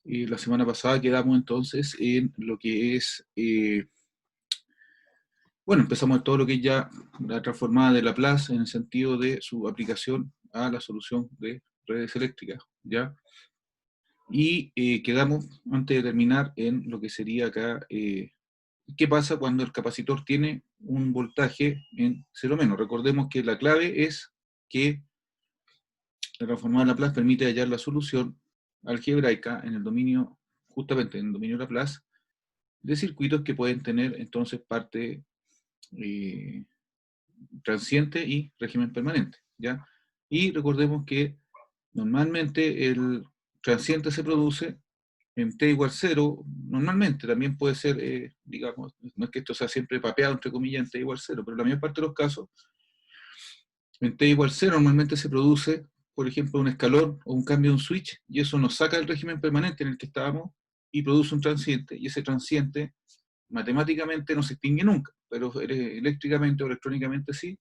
La semana pasada quedamos entonces en lo que es, bueno, empezamos en todo lo que es ya la transformada de Laplace en el sentido de su aplicación a la solución de redes eléctricas, ¿ya? Y quedamos, antes de terminar, en lo que sería acá, ¿qué pasa cuando el capacitor tiene un voltaje en cero menos? Recordemos que la clave es que la transformada de Laplace permite hallar la solución algebraica en el dominio, justamente en el dominio Laplace, de circuitos que pueden tener entonces parte eh, transiente y régimen permanente, ¿ya? Y recordemos que normalmente el transiente se produce en t igual 0, normalmente también puede ser, digamos, no es que esto sea siempre papeado, entre comillas, en t igual 0, pero en la mayor parte de los casos, en t igual 0 normalmente se produce, por ejemplo, un escalón o un cambio de un switch, y eso nos saca del régimen permanente en el que estábamos y produce un transiente, y ese transiente matemáticamente no se extingue nunca, pero eléctricamente o electrónicamente sí,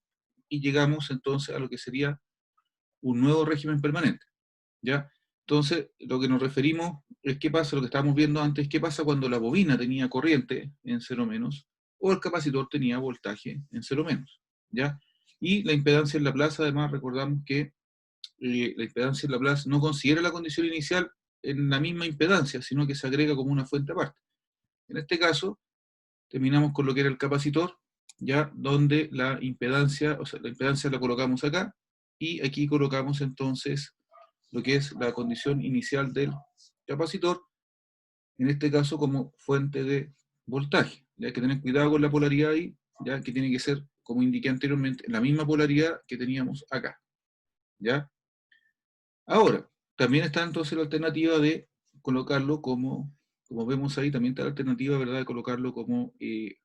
y llegamos entonces a lo que sería un nuevo régimen permanente, ¿ya? Entonces, lo que nos referimos es qué pasa, lo que estábamos viendo antes, qué pasa cuando la bobina tenía corriente en cero menos, o el capacitor tenía voltaje en cero menos, ¿ya? Y la impedancia en Laplace, además, recordamos que la impedancia en Laplace no considera la condición inicial en la misma impedancia, sino que se agrega como una fuente aparte. En este caso, terminamos con lo que era el capacitor, ya donde la impedancia, o sea, la impedancia la colocamos acá, y aquí colocamos entonces lo que es la condición inicial del capacitor, en este caso como fuente de voltaje. Ya hay que tener cuidado con la polaridad ahí, ya que tiene que ser, como indiqué anteriormente, la misma polaridad que teníamos acá. ¿Ya? Ahora, también está entonces la alternativa de colocarlo como vemos ahí, también está la alternativa, ¿verdad?, de colocarlo como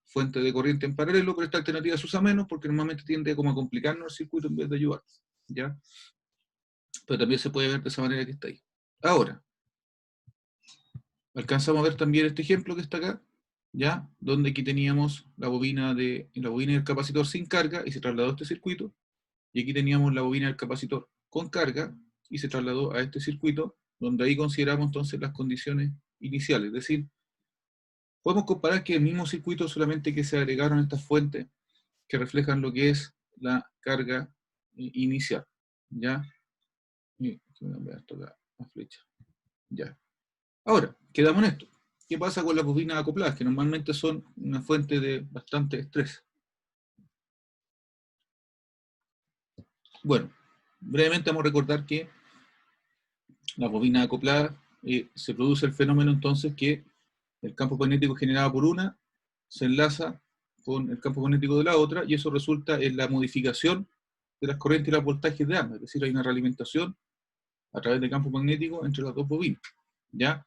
fuente de corriente en paralelo, pero esta alternativa se usa menos porque normalmente tiende como a complicarnos el circuito en vez de ayudar, ¿ya? Pero también se puede ver de esa manera que está ahí. Ahora, alcanzamos a ver también este ejemplo que está acá, ¿ya? Donde aquí teníamos la bobina del capacitor sin carga y se trasladó a este circuito, y aquí teníamos la bobina del capacitor con carga y se trasladó a este circuito, donde ahí consideramos entonces las condiciones iniciales. Es decir, podemos comparar que el mismo circuito, solamente que se agregaron estas fuentes que reflejan lo que es la carga inicial. ¿Ya? Y voy a cambiar esto acá, la flecha. Ya. Ahora, quedamos en esto. ¿Qué pasa con las bobinas acopladas? Que normalmente son una fuente de bastante estrés. Bueno, brevemente vamos a recordar que las bobinas acopladas se produce el fenómeno entonces que el campo magnético generado por una se enlaza con el campo magnético de la otra, y eso resulta en la modificación de las corrientes y los voltajes de ambas. Es decir, hay una realimentación a través del campo magnético entre las dos bobinas. ¿Ya?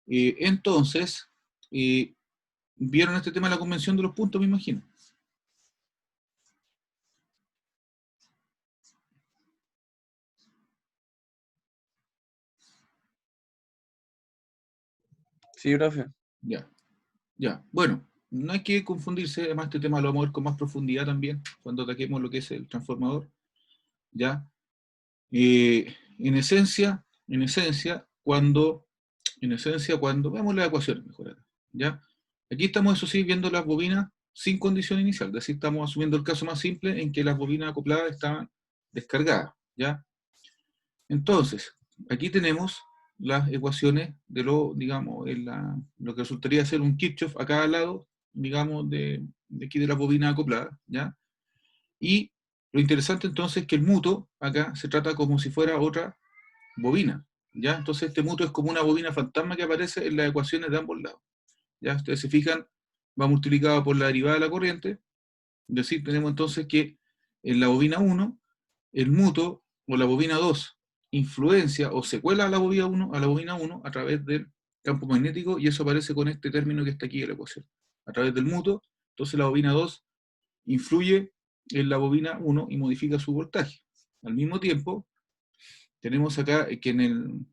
Entonces, ¿vieron este tema de la convención de los puntos, me imagino? Sí, profe. Ya, ya. Bueno, no hay que confundirse, además este tema lo vamos a ver con más profundidad también, cuando ataquemos lo que es el transformador. ¿Ya? En esencia, cuando veamos las ecuaciones mejor acá, ¿ya? Aquí estamos, eso sí, viendo las bobinas sin condición inicial, es decir, estamos asumiendo el caso más simple en que las bobinas acopladas estaban descargadas, ¿ya? Entonces, aquí tenemos las ecuaciones de lo, digamos, lo que resultaría ser un Kirchhoff a cada lado, digamos, de aquí de las bobinas acopladas, ¿ya? Y lo interesante entonces es que el mutuo acá se trata como si fuera otra bobina, ¿ya? Entonces este mutuo es como una bobina fantasma que aparece en las ecuaciones de ambos lados, ¿ya? Ustedes se fijan, va multiplicado por la derivada de la corriente, es decir, tenemos entonces que en la bobina 1, el mutuo o la bobina 2 influencia o secuela a la bobina 1 a través del campo magnético, y eso aparece con este término que está aquí en la ecuación. A través del mutuo, entonces la bobina 2 influye en la bobina 1 y modifica su voltaje. Al mismo tiempo, tenemos acá que en el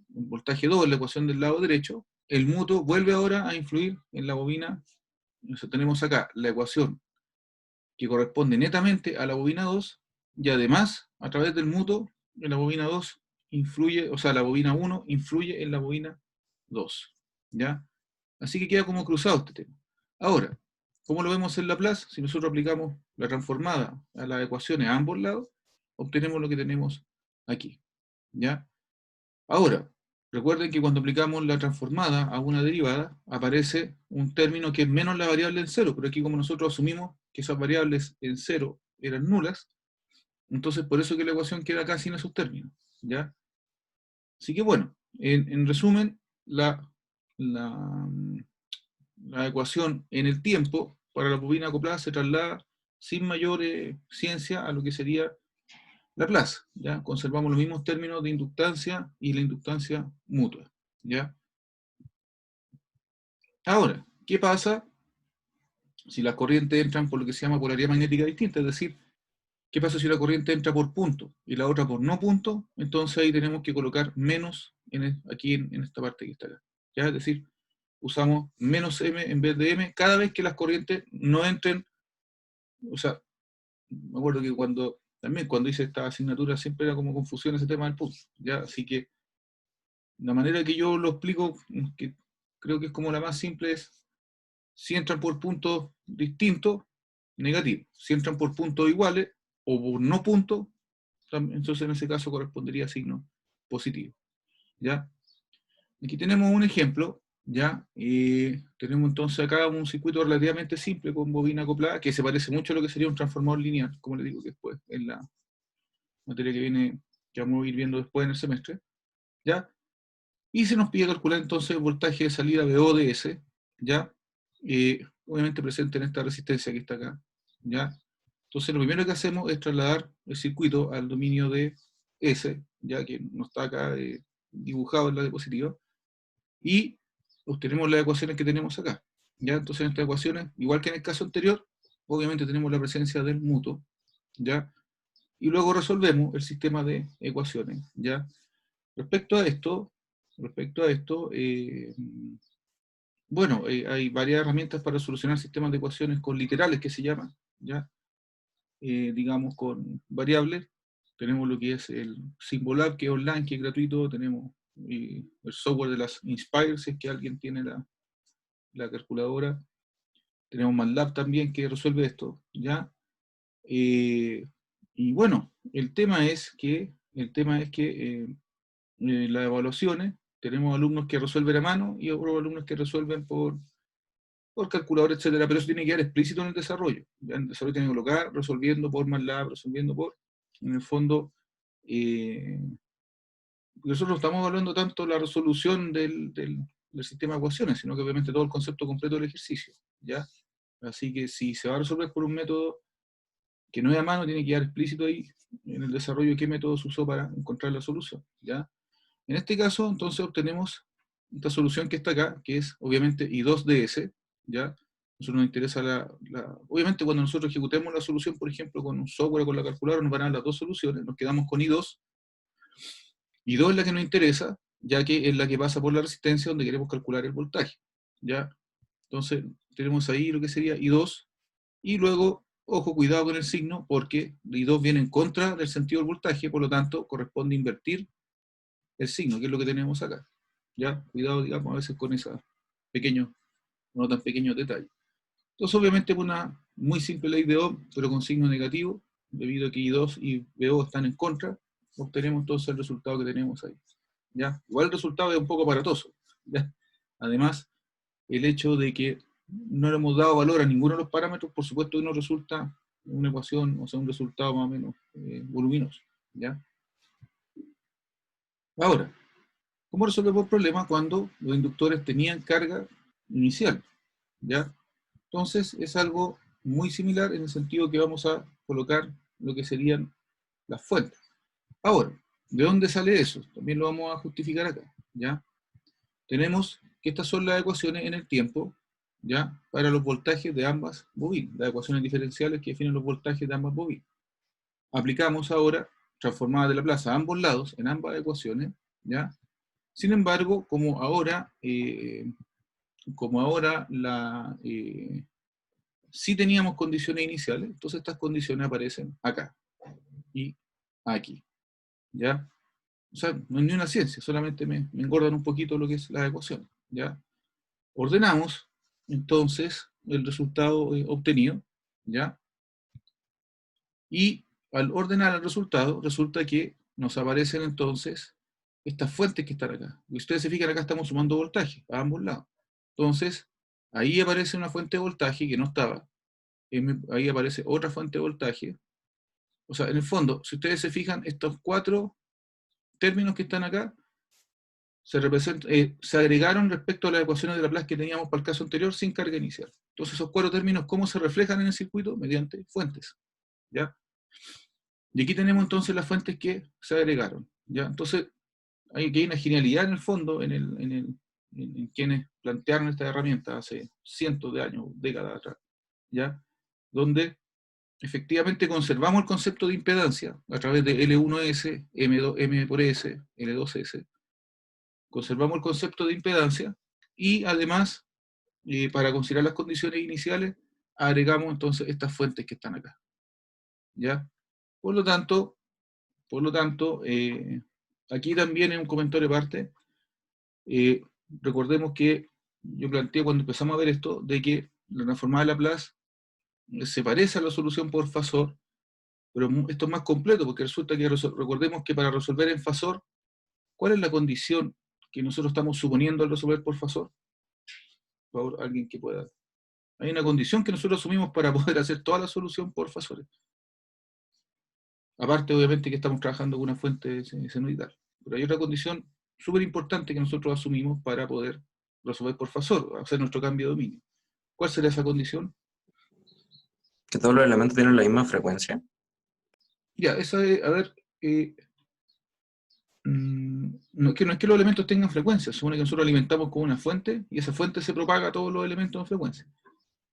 voltaje 2, en la ecuación del lado derecho, el mutuo vuelve ahora a influir en la bobina. Entonces tenemos acá la ecuación que corresponde netamente a la bobina 2, y además, a través del mutuo, en la bobina 2 influye, o sea, la bobina 1 influye en la bobina 2, ¿ya? Así que queda como cruzado este tema. Ahora, ¿cómo lo vemos en Laplace? Si nosotros aplicamos la transformada a las ecuaciones a ambos lados, obtenemos lo que tenemos aquí, ¿ya? Ahora, recuerden que cuando aplicamos la transformada a una derivada, aparece un término que es menos la variable en cero, pero aquí como nosotros asumimos que esas variables en cero eran nulas, entonces por eso que la ecuación queda casi en esos términos, ¿ya? Así que bueno, en resumen, la, la ecuación en el tiempo para la bobina acoplada se traslada sin mayor ciencia a lo que sería Laplace, ¿ya? Conservamos los mismos términos de inductancia y la inductancia mutua, ¿ya? Ahora, ¿qué pasa si las corrientes entran por lo que se llama polaridad magnética distinta? Es decir, ¿qué pasa si la corriente entra por punto y la otra por no punto? Entonces ahí tenemos que colocar menos aquí en esta parte que está acá, ¿ya? Es decir, usamos menos m en vez de m cada vez que las corrientes no entren. O sea, me acuerdo que también cuando hice esta asignatura siempre era como confusión ese tema del punto, ¿ya? Así que la manera que yo lo explico, que creo que es como la más simple, es si entran por puntos distintos, negativo. Si entran por puntos iguales o por no puntos, entonces en ese caso correspondería a signo positivo, ¿ya? Aquí tenemos un ejemplo, ¿ya? Tenemos entonces acá un circuito relativamente simple con bobina acoplada, que se parece mucho a lo que sería un transformador lineal, como le digo, que después en la materia que viene, que vamos a ir viendo después en el semestre, ¿ya? Y se nos pide calcular entonces el voltaje de salida VO/S, ¿ya? Obviamente presente en esta resistencia que está acá, ¿ya? Entonces lo primero que hacemos es trasladar el circuito al dominio de S, ya que no está acá dibujado en la diapositiva, y obtenemos las ecuaciones que tenemos acá, ¿ya? Entonces en estas ecuaciones, igual que en el caso anterior, obviamente tenemos la presencia del mutuo, ¿ya? Y luego resolvemos el sistema de ecuaciones, ¿ya? Respecto a esto, respecto a esto, bueno, hay varias herramientas para solucionar sistemas de ecuaciones con literales que se llaman, ¿ya? Digamos con variables. Tenemos lo que es el Symbolab, que es online, que es gratuito. Tenemos el software de las Inspire, si es que alguien tiene la calculadora. Tenemos MATLAB también, que resuelve esto, ¿ya? Y bueno, las evaluaciones, tenemos alumnos que resuelven a mano y otros alumnos que resuelven por calculador, etcétera, pero eso tiene que quedar explícito en el desarrollo. Ya en el desarrollo tiene que colocar resolviendo por MATLAB, resolviendo por, en el fondo, nosotros no estamos evaluando tanto la resolución del sistema de ecuaciones, sino que obviamente todo el concepto completo del ejercicio, ¿ya? Así que si se va a resolver por un método que no es a mano, tiene que quedar explícito ahí en el desarrollo qué método se usó para encontrar la solución, ¿ya? En este caso, entonces, obtenemos esta solución que está acá, que es obviamente I2DS, ¿ya? A nosotros nos interesa obviamente cuando nosotros ejecutemos la solución, por ejemplo, con un software o con la calculadora, nos van a dar las dos soluciones, nos quedamos con I2. I2 es la que nos interesa, ya que es la que pasa por la resistencia donde queremos calcular el voltaje, ¿ya? Entonces, tenemos ahí lo que sería I2, y luego, ojo, cuidado con el signo, porque I2 viene en contra del sentido del voltaje, por lo tanto, corresponde invertir el signo, que es lo que tenemos acá. ¿Ya? Cuidado, digamos, a veces con esos pequeños, no tan pequeños detalles. Entonces, obviamente, es una muy simple ley de Ohm, pero con signo negativo, debido a que I2 y VO están en contra, obtenemos entonces el resultado que tenemos ahí. ¿Ya? Igual el resultado es un poco aparatoso. ¿Ya? Además, el hecho de que no le hemos dado valor a ninguno de los parámetros, por supuesto que nos resulta una ecuación, o sea, un resultado más o menos voluminoso. ¿Ya? Ahora, ¿cómo resolvemos el problema cuando los inductores tenían carga inicial? ¿Ya? Entonces es algo muy similar en el sentido que vamos a colocar lo que serían las fuentes. Ahora, ¿de dónde sale eso? También lo vamos a justificar acá. ¿Ya? Tenemos que estas son las ecuaciones en el tiempo, ¿ya? Para los voltajes de ambas bobinas, las ecuaciones diferenciales que definen los voltajes de ambas bobinas. Aplicamos ahora transformada de Laplace a ambos lados, en ambas ecuaciones, ¿ya? Sin embargo, como ahora sí teníamos condiciones iniciales, entonces estas condiciones aparecen acá y aquí, ¿ya? O sea, no es ni una ciencia, solamente me engordan un poquito lo que es la ecuación, ¿ya? Ordenamos, entonces, el resultado obtenido, ¿ya? Y al ordenar el resultado, resulta que nos aparecen entonces estas fuentes que están acá. Y ustedes se fijan, acá estamos sumando voltaje a ambos lados. Entonces, ahí aparece una fuente de voltaje que no estaba. Ahí aparece otra fuente de voltaje. O sea, en el fondo, si ustedes se fijan, estos cuatro términos que están acá se agregaron respecto a las ecuaciones de Laplace que teníamos para el caso anterior sin carga inicial. Entonces, esos cuatro términos, ¿cómo se reflejan en el circuito? Mediante fuentes, ¿ya? Y aquí tenemos entonces las fuentes que se agregaron, ¿ya? Entonces, hay una genialidad en el fondo en quienes plantearon esta herramienta hace cientos de años, décadas atrás, ¿ya? Donde efectivamente conservamos el concepto de impedancia a través de L1S, M por S, L2S. Conservamos el concepto de impedancia y además, para considerar las condiciones iniciales, agregamos entonces estas fuentes que están acá, ¿ya? Por lo tanto, aquí también en un comentario aparte, recordemos que yo planteé cuando empezamos a ver esto, de que la transformada de Laplace se parece a la solución por Fasor, pero esto es más completo, porque resulta que recordemos que para resolver en Fasor, ¿cuál es la condición que nosotros estamos suponiendo al resolver por Fasor? Por favor, alguien que pueda. Hay una condición que nosotros asumimos para poder hacer toda la solución por Fasores. Aparte, obviamente, que estamos trabajando con una fuente senoidal. Pero hay otra condición súper importante que nosotros asumimos para poder resolver por Fasor, hacer nuestro cambio de dominio. ¿Cuál será esa condición? Que todos los elementos tienen la misma frecuencia. Ya, esa es, a ver, no es que los elementos tengan frecuencia, se supone que nosotros alimentamos con una fuente y esa fuente se propaga a todos los elementos en frecuencia.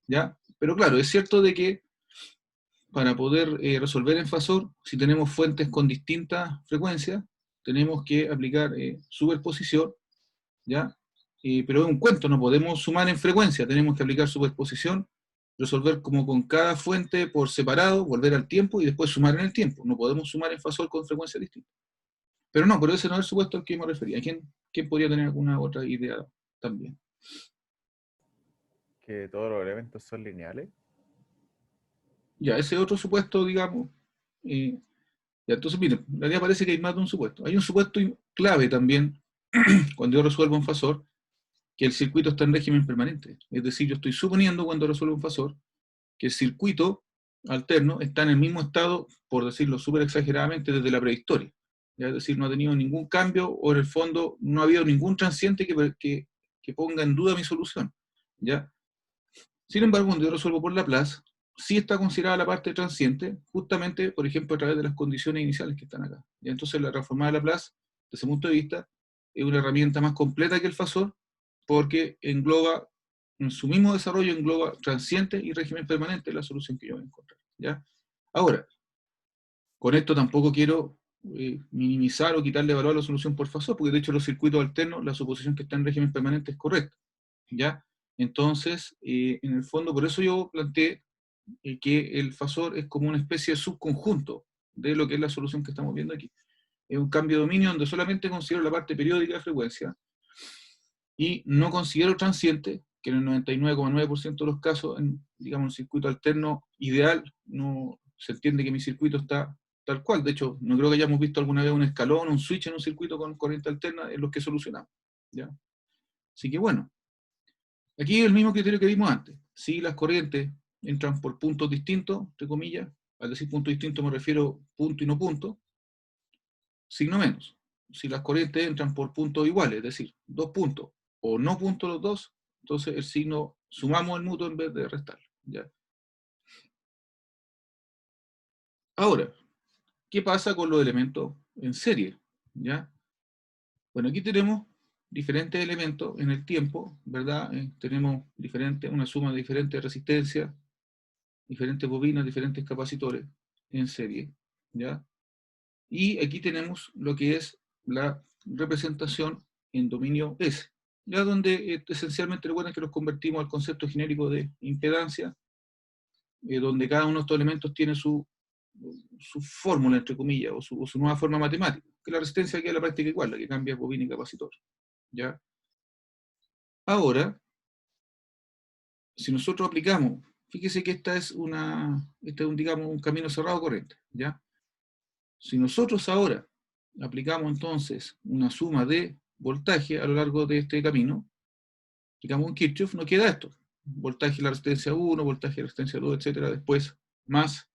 ¿Ya? Pero claro, es cierto de que para poder resolver en Fasor, si tenemos fuentes con distintas frecuencias, tenemos que aplicar superposición, ¿ya? Pero es un cuento, no podemos sumar en frecuencia, tenemos que aplicar superposición, resolver como con cada fuente por separado, volver al tiempo y después sumar en el tiempo. No podemos sumar en Fasor con frecuencias distintas. Pero no, pero ese no es el supuesto al que me refería. ¿Quién podría tener alguna otra idea también? Que todos los elementos son lineales. Ya, ese otro supuesto, digamos, ya, entonces, miren, en realidad parece que hay más de un supuesto. Hay un supuesto clave también, cuando yo resuelvo un Fasor, que el circuito está en régimen permanente. Es decir, yo estoy suponiendo cuando resuelvo un Fasor que el circuito alterno está en el mismo estado, por decirlo súper exageradamente, desde la prehistoria. ¿Ya? Es decir, no ha tenido ningún cambio o en el fondo no ha habido ningún transiente que ponga en duda mi solución. ¿Ya? Sin embargo, cuando yo resuelvo por Laplace, sí está considerada la parte transiente, justamente, por ejemplo, a través de las condiciones iniciales que están acá. ¿Ya? Entonces, la transformada de Laplace, desde ese punto de vista, es una herramienta más completa que el Fasor, porque engloba, en su mismo desarrollo, engloba transiente y régimen permanente, la solución que yo voy a encontrar. ¿Ya? Ahora, con esto tampoco quiero minimizar o quitarle valor a la solución por Fasor, porque de hecho los circuitos alternos, la suposición que está en régimen permanente es correcta. ¿Ya? Entonces, en el fondo, por eso yo planteé que el Fasor es como una especie de subconjunto de lo que es la solución que estamos viendo aquí. Es un cambio de dominio donde solamente considero la parte periódica de frecuencia y no considero transiente, que en el 99,9% de los casos, en, digamos, un circuito alterno ideal, no se entiende que mi circuito está tal cual. De hecho, no creo que hayamos visto alguna vez un escalón, un switch en un circuito con corriente alterna en los que solucionamos. ¿Ya? Así que bueno, aquí el mismo criterio que vimos antes. Si las corrientes entran por puntos distintos, entre comillas, al decir punto distinto me refiero punto y no punto, signo menos. Si las corrientes entran por puntos iguales, es decir, dos puntos o no puntos los dos, entonces el signo sumamos el mutuo en vez de restarlo. ¿Ya? Ahora, ¿qué pasa con los elementos en serie? ¿Ya? Bueno, aquí tenemos diferentes elementos en el tiempo, ¿verdad? Tenemos una suma de diferentes resistencias, diferentes bobinas, diferentes capacitores en serie, ¿ya? Y aquí tenemos lo que es la representación en dominio S, ya donde esencialmente recuerden que los convertimos al concepto genérico de impedancia, donde cada uno de estos elementos tiene su fórmula, entre comillas, o su nueva forma matemática. que la resistencia queda en la práctica igual, la que cambia es bobina y capacitor. ¿Ya? Ahora, si nosotros aplicamos, fíjese que este es digamos, un camino cerrado corriente. ¿Ya? Si nosotros ahora aplicamos entonces una suma de voltaje a lo largo de este camino, aplicamos un Kirchhoff, nos queda esto. Voltaje de la resistencia 1, voltaje de la resistencia 2, etcétera, después más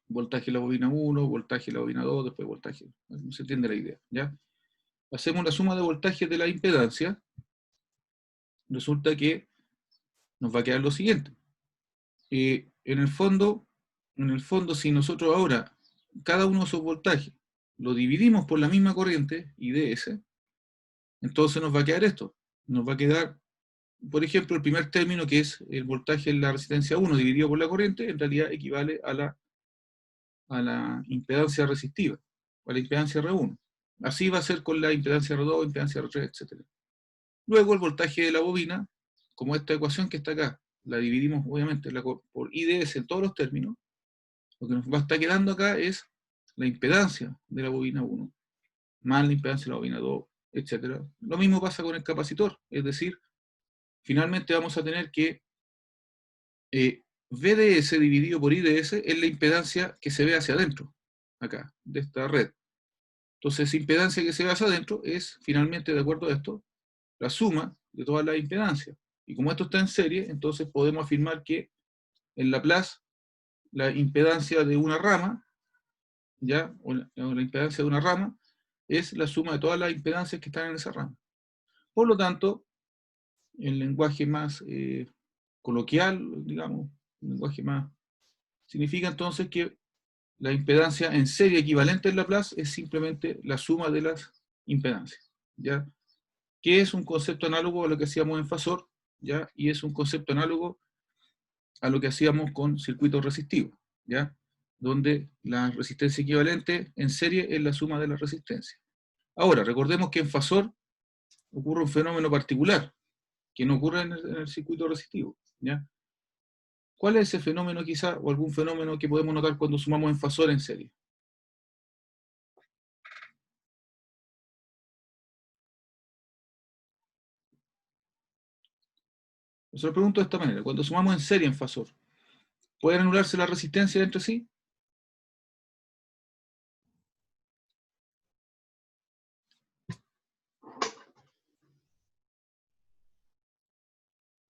voltaje de la bobina 1, voltaje de la bobina 2, después voltaje. No se entiende la idea, ¿ya? Hacemos la suma de voltajes de la impedancia, resulta que nos va a quedar lo siguiente. En el fondo, si nosotros ahora, cada uno de esos voltajes, lo dividimos por la misma corriente, IDS, entonces nos va a quedar esto. Nos va a quedar, por ejemplo, el primer término, que es el voltaje en la resistencia 1 dividido por la corriente, en realidad equivale a la impedancia resistiva, a la impedancia R1. Así va a ser con la impedancia R2, impedancia R3, etc. Luego el voltaje de la bobina, como esta ecuación que está acá, la dividimos obviamente por IDS en todos los términos, lo que nos va a estar quedando acá es la impedancia de la bobina 1, más la impedancia de la bobina 2, etc. Lo mismo pasa con el capacitor, es decir, finalmente vamos a tener que VDS dividido por IDS es la impedancia que se ve hacia adentro, acá, de esta red. Entonces, esa impedancia que se ve hacia adentro es, finalmente, de acuerdo a esto, la suma de todas las impedancias. Y como esto está en serie, entonces podemos afirmar que en Laplace la impedancia de una rama, ¿ya? O la impedancia de una rama, es la suma de todas las impedancias que están en esa rama. Por lo tanto, en lenguaje más coloquial, digamos, un lenguaje más, significa entonces que la impedancia en serie equivalente en Laplace es simplemente la suma de las impedancias, ¿ya? Que es un concepto análogo a lo que hacíamos en fasor, ¿ya? Y es un concepto análogo a lo que hacíamos con circuitos resistivos, ¿ya? Donde la resistencia equivalente en serie es la suma de las resistencias. Ahora, recordemos que en fasor ocurre un fenómeno particular, que no ocurre en el circuito resistivo, ¿ya? ¿Cuál es ese fenómeno quizá, o algún fenómeno que podemos notar cuando sumamos en fasor en serie? Se lo pregunto de esta manera, cuando sumamos en serie en fasor, ¿pueden anularse las resistencias entre sí?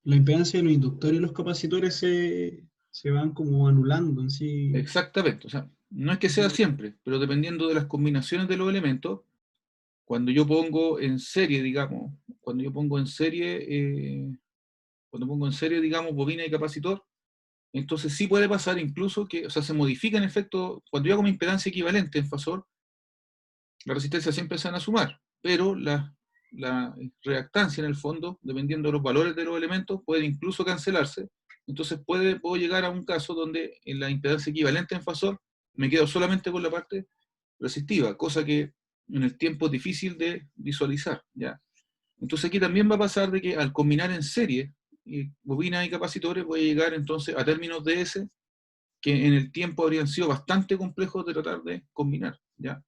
La impedancia de los inductores y los capacitores se van como anulando en sí. Exactamente, o sea, no es que sea siempre, pero dependiendo de las combinaciones de los elementos, cuando yo pongo en serie, digamos, digamos, bobina y capacitor, entonces sí puede pasar incluso que, o sea, se modifica en efecto, cuando yo hago mi impedancia equivalente en fasor, la resistencia siempre se van a sumar, pero la reactancia en el fondo, dependiendo de los valores de los elementos, puede incluso cancelarse. Entonces puedo llegar a un caso donde en la impedancia equivalente en fasor me quedo solamente con la parte resistiva, cosa que en el tiempo es difícil de visualizar, ¿ya? Entonces aquí también va a pasar de que al combinar en serie bobinas y capacitores voy a llegar entonces a términos de S que en el tiempo habrían sido bastante complejos de tratar de combinar, ¿ya?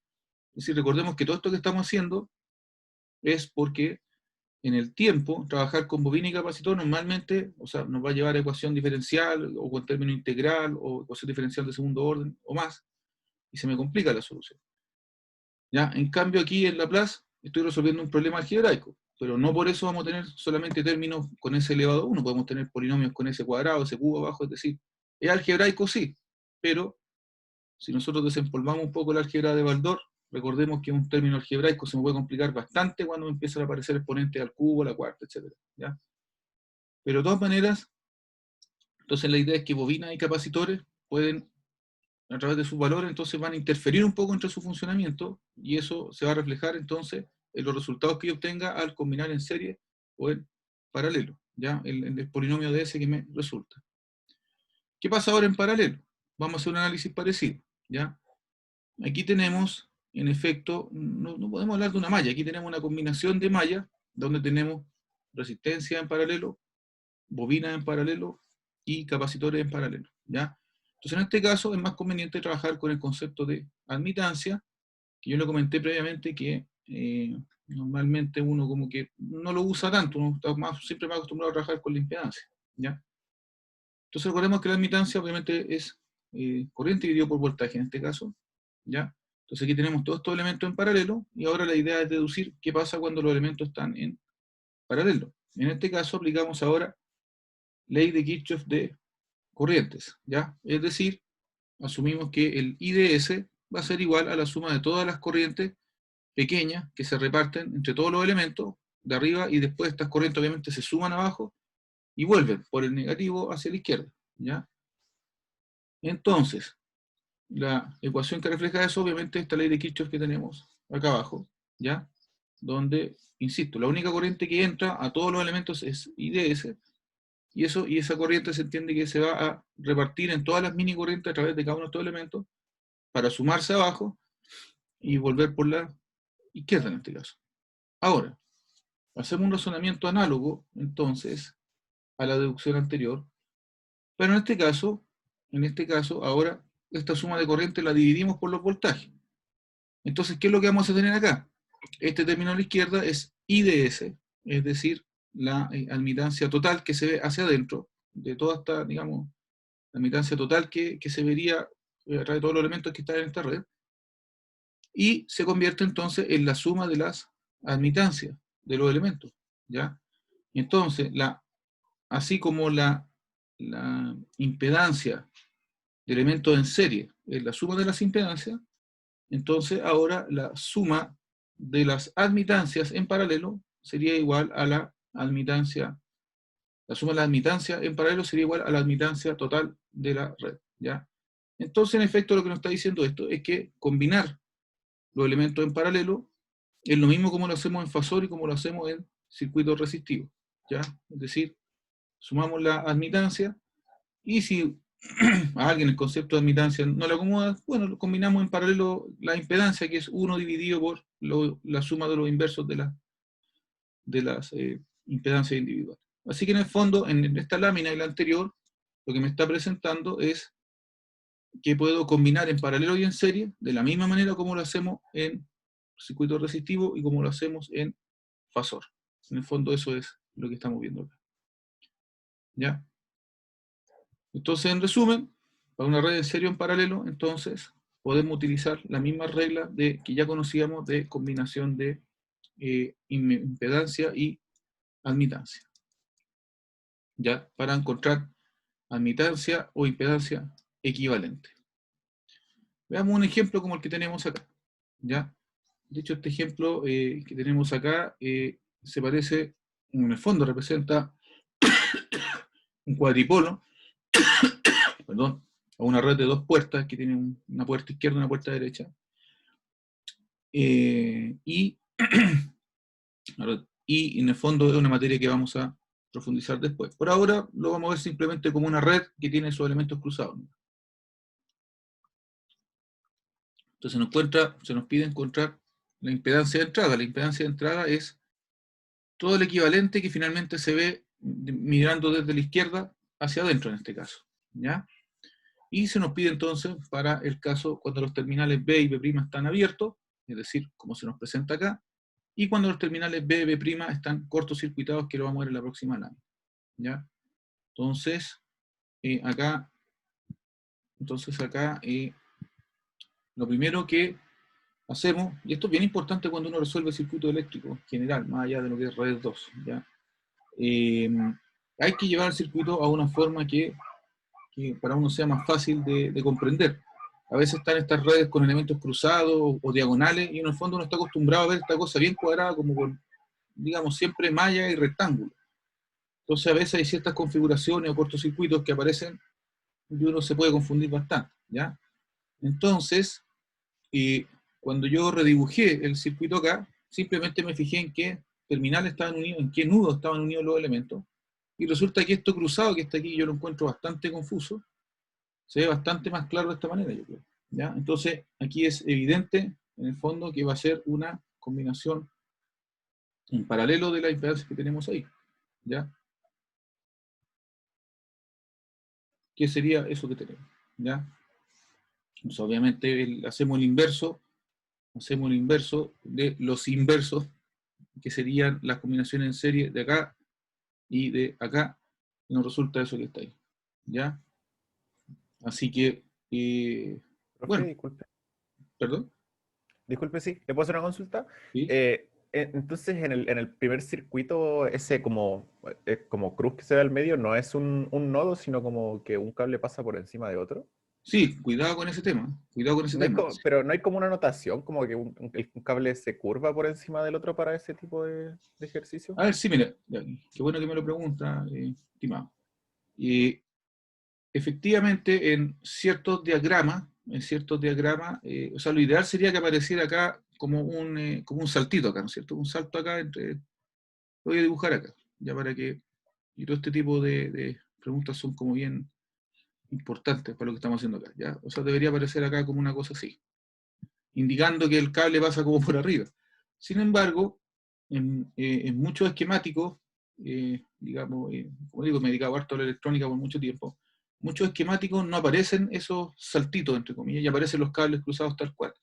Es decir, recordemos que todo esto que estamos haciendo es porque en el tiempo, trabajar con bobina y capacitor normalmente, o sea, nos va a llevar a ecuación diferencial, o con término integral, o ecuación diferencial de segundo orden, o más, y se me complica la solución. ¿Ya? En cambio aquí en Laplace estoy resolviendo un problema algebraico, pero no por eso vamos a tener solamente términos con s elevado a 1, podemos tener polinomios con s cuadrado, s cubo abajo, es decir, es algebraico sí, pero si nosotros desempolvamos un poco la álgebra de Baldor, recordemos que un término algebraico se me puede complicar bastante cuando me empiezan a aparecer exponentes al cubo, a la cuarta, etc. ¿Ya? Pero de todas maneras, entonces la idea es que bobinas y capacitores pueden, a través de sus valores, entonces van a interferir un poco entre su funcionamiento, y eso se va a reflejar entonces en los resultados que yo obtenga al combinar en serie o en paralelo, ¿ya? El polinomio de ese que me resulta. ¿Qué pasa ahora en paralelo? Vamos a hacer un análisis parecido, ¿ya? Aquí tenemos, en efecto, no podemos hablar de una malla, aquí tenemos una combinación de mallas, donde tenemos resistencia en paralelo, bobinas en paralelo y capacitores en paralelo, ¿ya? Entonces en este caso es más conveniente trabajar con el concepto de admitancia, que yo le comenté previamente que normalmente uno como que no lo usa tanto, uno está siempre más acostumbrado a trabajar con la impedancia, ¿ya? Entonces recordemos que la admitancia obviamente es corriente dividido por voltaje en este caso, ¿ya? Entonces aquí tenemos todos estos elementos en paralelo, y ahora la idea es deducir qué pasa cuando los elementos están en paralelo. En este caso aplicamos ahora ley de Kirchhoff de corrientes, ¿ya? Es decir, asumimos que el IDS va a ser igual a la suma de todas las corrientes pequeñas que se reparten entre todos los elementos de arriba, y después estas corrientes obviamente se suman abajo y vuelven por el negativo hacia la izquierda, ¿ya? Entonces, la ecuación que refleja eso, obviamente, esta ley de Kirchhoff que tenemos acá abajo, ¿ya? Donde, insisto, la única corriente que entra a todos los elementos es IDS, y esa corriente se entiende que se va a repartir en todas las mini corrientes a través de cada uno de estos elementos para sumarse abajo y volver por la izquierda en este caso. Ahora, hacemos un razonamiento análogo, entonces, a la deducción anterior, pero en este caso, ahora, esta suma de corriente la dividimos por los voltajes. Entonces, ¿qué es lo que vamos a tener acá? Este término a la izquierda es IDS, es decir, la admitancia total que se ve hacia adentro, de toda esta, digamos, la admitancia total que se vería a través de todos los elementos que están en esta red, y se convierte entonces en la suma de las admitancias de los elementos, ¿ya? Entonces, así como la impedancia de elementos en serie es la suma de las impedancias, entonces ahora la suma de las admitancias en paralelo sería igual a la admitancia, la suma de las admitancias en paralelo sería igual a la admitancia total de la red, ¿ya? Entonces, en efecto, lo que nos está diciendo esto es que combinar los elementos en paralelo es lo mismo como lo hacemos en fasor y como lo hacemos en circuitos resistivos, ¿ya? Es decir, sumamos la admitancia, y si a alguien el concepto de admitancia no le acomoda, bueno, lo combinamos en paralelo la impedancia, que es 1 dividido por la suma de los inversos de las impedancias individuales. Así que en el fondo, en esta lámina y la anterior, lo que me está presentando es que puedo combinar en paralelo y en serie, de la misma manera como lo hacemos en circuito resistivo y como lo hacemos en fasor. En el fondo eso es lo que estamos viendo acá, ¿ya? Entonces, en resumen, para una red en serie o en paralelo, entonces, podemos utilizar la misma regla que ya conocíamos de combinación de impedancia y admitancia, ¿ya? Para encontrar admitancia o impedancia equivalente. Veamos un ejemplo como el que tenemos acá, ¿ya? De hecho, este ejemplo que tenemos acá se parece, en el fondo representa un cuadripolo, perdón, a una red de dos puertas que tiene una puerta izquierda y una puerta derecha. Y en el fondo es una materia que vamos a profundizar después. Por ahora lo vamos a ver simplemente como una red que tiene sus elementos cruzados. Entonces se nos pide encontrar la impedancia de entrada. La impedancia de entrada es todo el equivalente que finalmente se ve migrando desde la izquierda hacia adentro en este caso, ¿ya? Y se nos pide entonces, para el caso cuando los terminales B y B' están abiertos, es decir, como se nos presenta acá, y cuando los terminales B y B' están cortocircuitados, que lo vamos a ver en la próxima lámina, ¿ya? Entonces, acá, lo primero que hacemos, y esto es bien importante cuando uno resuelve circuito eléctrico en general, más allá de lo que es red 2, ¿ya? Hay que llevar el circuito a una forma que para uno sea más fácil de comprender. A veces están estas redes con elementos cruzados o diagonales, y en el fondo uno está acostumbrado a ver esta cosa bien cuadrada, como con, digamos, siempre malla y rectángulo. Entonces a veces hay ciertas configuraciones o cortocircuitos que aparecen y uno se puede confundir bastante, ¿ya? Entonces, cuando yo redibujé el circuito acá, simplemente me fijé en qué terminales estaban unidos, en qué nudos estaban unidos los elementos, y resulta que esto cruzado que está aquí yo lo encuentro bastante confuso, se ve bastante más claro de esta manera, yo creo, ¿ya? Entonces, aquí es evidente, en el fondo, que va a ser una combinación en paralelo de las impedancias que tenemos ahí, ¿ya? ¿Qué sería eso que tenemos? ¿Ya? Entonces, obviamente hacemos el inverso hacemos el inverso de los inversos, que serían las combinaciones en serie de acá y de acá, y nos resulta eso que está ahí. ¿Ya? Así que, Profe, bueno, disculpe. perdón. Disculpe, sí. ¿Le puedo hacer una consulta? ¿Sí? Entonces, en el primer circuito, ese como cruz que se ve al medio, no es un nodo, sino como que un cable pasa por encima de otro. Sí, cuidado con ese tema. Cuidado con ese No hay tema. pero no hay como una notación, como que un cable se curva por encima del otro para ese tipo de ejercicio. A ver, sí, mira, ya, qué bueno que me lo pregunta, estimado. Efectivamente, en ciertos diagramas, o sea, lo ideal sería que apareciera acá como un saltito acá, ¿no es cierto? Un salto acá entre, lo voy a dibujar acá, ya para que, y todo este tipo de preguntas son como bien importantes para lo que estamos haciendo acá, ¿ya? O sea, debería aparecer acá como una cosa así, indicando que el cable pasa como por arriba. Sin embargo, en muchos esquemáticos, digamos, como digo, me he dedicado harto a la electrónica por mucho tiempo, muchos esquemáticos no aparecen esos saltitos, entre comillas, y aparecen los cables cruzados tal cual.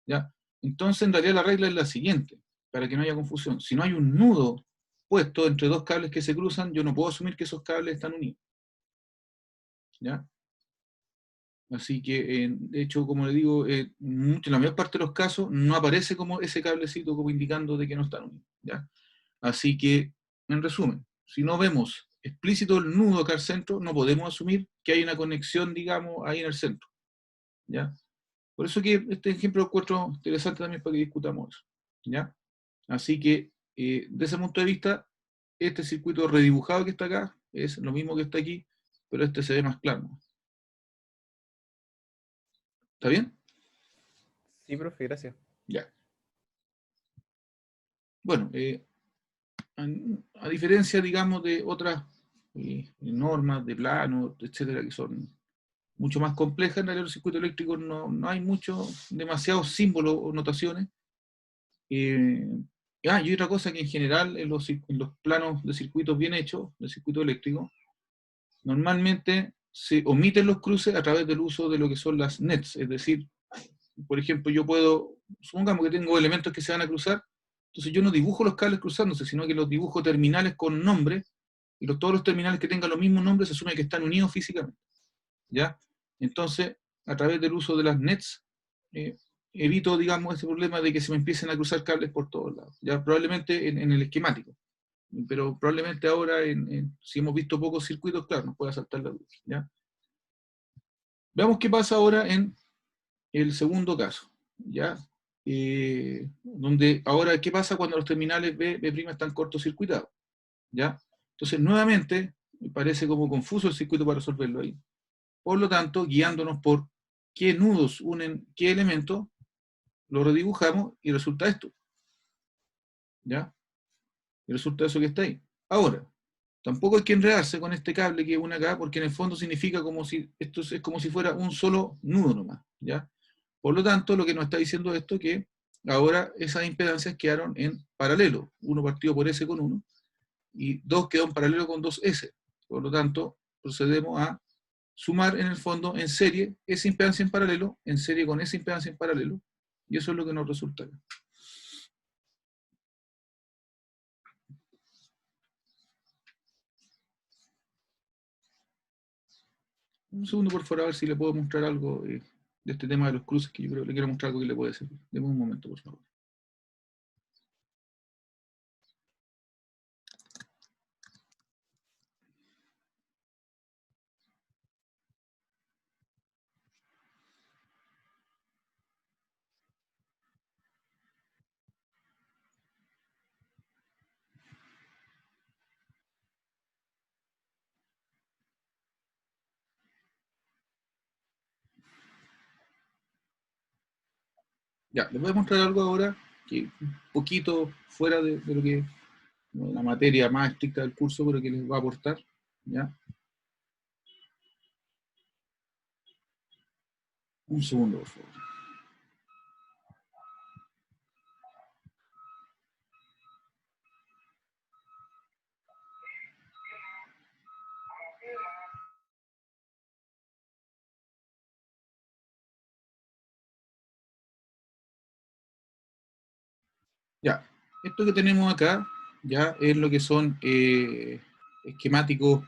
¿Ya? Entonces, en realidad la regla es la siguiente, para que no haya confusión. Si no hay un nudo puesto entre dos cables que se cruzan, yo no puedo asumir que esos cables están unidos. ¿Ya? Así que, de hecho, como le digo, en la mayor parte de los casos no aparece como ese cablecito como indicando de que no están unidos. ¿Ya? Así que, en resumen, si no vemos explícito el nudo acá al centro, no podemos asumir que hay una conexión, digamos, ahí en el centro. ¿Ya? Por eso que este ejemplo lo encuentro interesante también para que discutamos eso. ¿Ya? Así que, de ese punto de vista, este circuito redibujado que está acá es lo mismo que está aquí, pero este se ve más claro. ¿Está bien? Sí, profe, gracias. Ya. Bueno, a diferencia, digamos, de otras normas de plano, etcétera, que son mucho más complejas, en realidad los circuitos eléctricos no hay demasiados símbolos o notaciones. Eh, y otra cosa que en general en los planos de circuitos bien hechos, de circuito eléctrico, normalmente se omiten los cruces a través del uso de lo que son las nets, es decir, por ejemplo, supongamos que tengo elementos que se van a cruzar, entonces yo no dibujo los cables cruzándose, sino que los dibujo terminales con nombre, y todos los terminales que tengan los mismos nombres se asume que están unidos físicamente. ¿Ya? Entonces, a través del uso de las nets, eh, evito, digamos, ese problema de que se me empiecen a cruzar cables por todos lados. Ya probablemente en el esquemático, pero probablemente ahora, si hemos visto pocos circuitos, claro, nos puede saltar la duda. ¿Ya? Veamos qué pasa ahora en el segundo caso. ¿Ya? Donde ahora, ¿qué pasa cuando los terminales B' están cortocircuitados? ¿Ya? Entonces, nuevamente, me parece como confuso el circuito para resolverlo ahí. Por lo tanto, guiándonos por qué nudos unen qué elemento, lo redibujamos y resulta esto. ¿Ya? Y resulta eso que está ahí. Ahora, tampoco hay que enredarse con este cable que une acá, porque en el fondo significa como si esto es como si fuera un solo nudo nomás. ¿Ya? Por lo tanto, lo que nos está diciendo esto es que ahora esas impedancias quedaron en paralelo. Uno partido por S con 1 y 2 quedó en paralelo con 2S. Por lo tanto, procedemos a sumar en el fondo en serie esa impedancia en paralelo, en serie con esa impedancia en paralelo, y eso es lo que nos resulta. Un segundo, por favor, a ver si le puedo mostrar algo de este tema de los cruces, que yo creo que le quiero mostrar algo que le puede servir. Deme un momento, por favor. Ya, les voy a mostrar algo ahora, que un poquito fuera de lo que la materia más estricta del curso, pero que les va a aportar. ¿Ya? Un segundo, por favor. esto que tenemos acá, ya es lo que son esquemáticos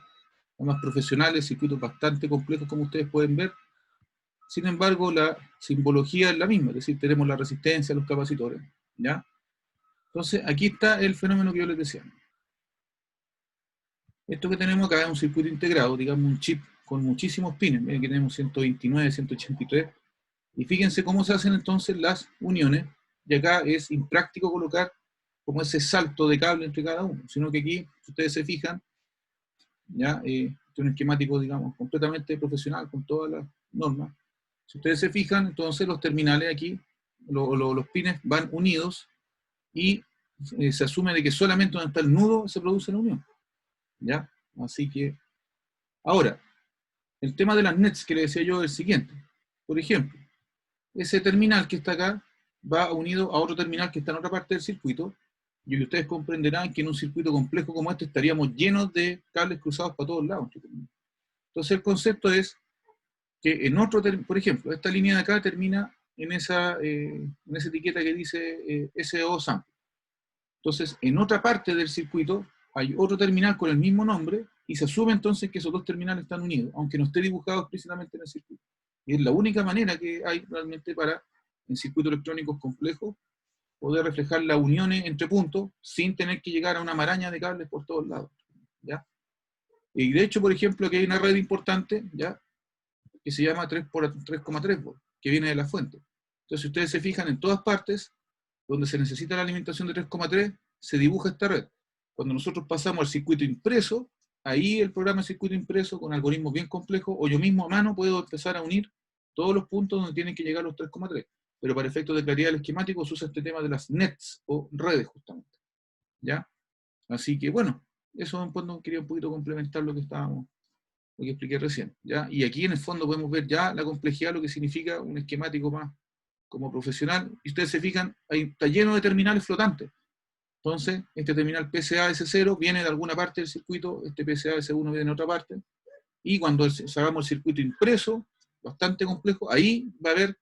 más profesionales, circuitos bastante complejos como ustedes pueden ver. Sin embargo, la simbología es la misma, es decir, tenemos la resistencia, los capacitores, ¿ya? Entonces, aquí está el fenómeno que yo les decía. Esto que tenemos acá es un circuito integrado, digamos un chip con muchísimos pines. Miren que tenemos 129, 183. Y fíjense cómo se hacen entonces las uniones. Y acá es impráctico colocar como ese salto de cable entre cada uno. Sino que aquí, si ustedes se fijan, ya es un esquemático, digamos, completamente profesional con todas las normas. Si ustedes se fijan, entonces los terminales aquí, los pines van unidos y se asume de que solamente donde está el nudo se produce la unión. ¿Ya? Así que, ahora, el tema de las nets que le decía yo es el siguiente. Por ejemplo, ese terminal que está acá va unido a otro terminal que está en otra parte del circuito, y ustedes comprenderán que en un circuito complejo como este estaríamos llenos de cables cruzados para todos lados. Entonces el concepto es que en otro, por ejemplo, esta línea de acá termina en esa etiqueta que dice SO sample. Entonces, en otra parte del circuito hay otro terminal con el mismo nombre y se asume entonces que esos dos terminales están unidos, aunque no esté dibujado explícitamente en el circuito. Y es la única manera que hay realmente para, en circuitos electrónicos complejos, poder reflejar las uniones entre puntos sin tener que llegar a una maraña de cables por todos lados. ¿Ya? Y de hecho, por ejemplo, aquí hay una red importante, ¿ya?, que se llama 3 por 3,3 volts, que viene de la fuente. Entonces, si ustedes se fijan, en todas partes donde se necesita la alimentación de 3,3, se dibuja esta red. Cuando nosotros pasamos al circuito impreso, ahí el programa de circuito impreso, con algoritmos bien complejos, o yo mismo a mano puedo empezar a unir todos los puntos donde tienen que llegar los 3,3. Pero para efectos de claridad del esquemático se usa este tema de las nets, o redes justamente. ¿Ya? Así que bueno, eso en fondo quería un poquito complementar lo que expliqué recién, ¿ya? Y aquí en el fondo podemos ver ya la complejidad, lo que significa un esquemático más como profesional. Y ustedes se fijan, ahí está lleno de terminales flotantes. Entonces, este terminal PCA S0 viene de alguna parte del circuito, este PCA S1 viene de otra parte, y cuando hagamos el circuito impreso, bastante complejo, ahí va a haber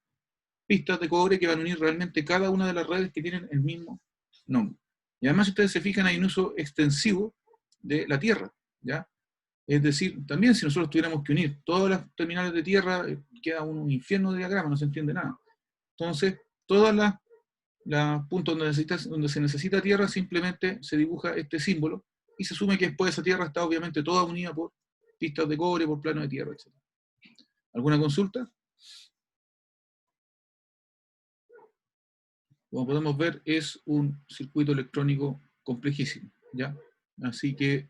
pistas de cobre que van a unir realmente cada una de las redes que tienen el mismo nombre. Y además, si ustedes se fijan, hay un uso extensivo de la tierra, ¿ya? Es decir, también si nosotros tuviéramos que unir todas las terminales de tierra, queda un infierno de diagrama, no se entiende nada. Entonces, todas las puntos donde se necesita tierra, simplemente se dibuja este símbolo y se asume que después esa tierra está obviamente toda unida por pistas de cobre, por planos de tierra, etc. ¿Alguna consulta? Como podemos ver, es un circuito electrónico complejísimo, ¿ya? Así que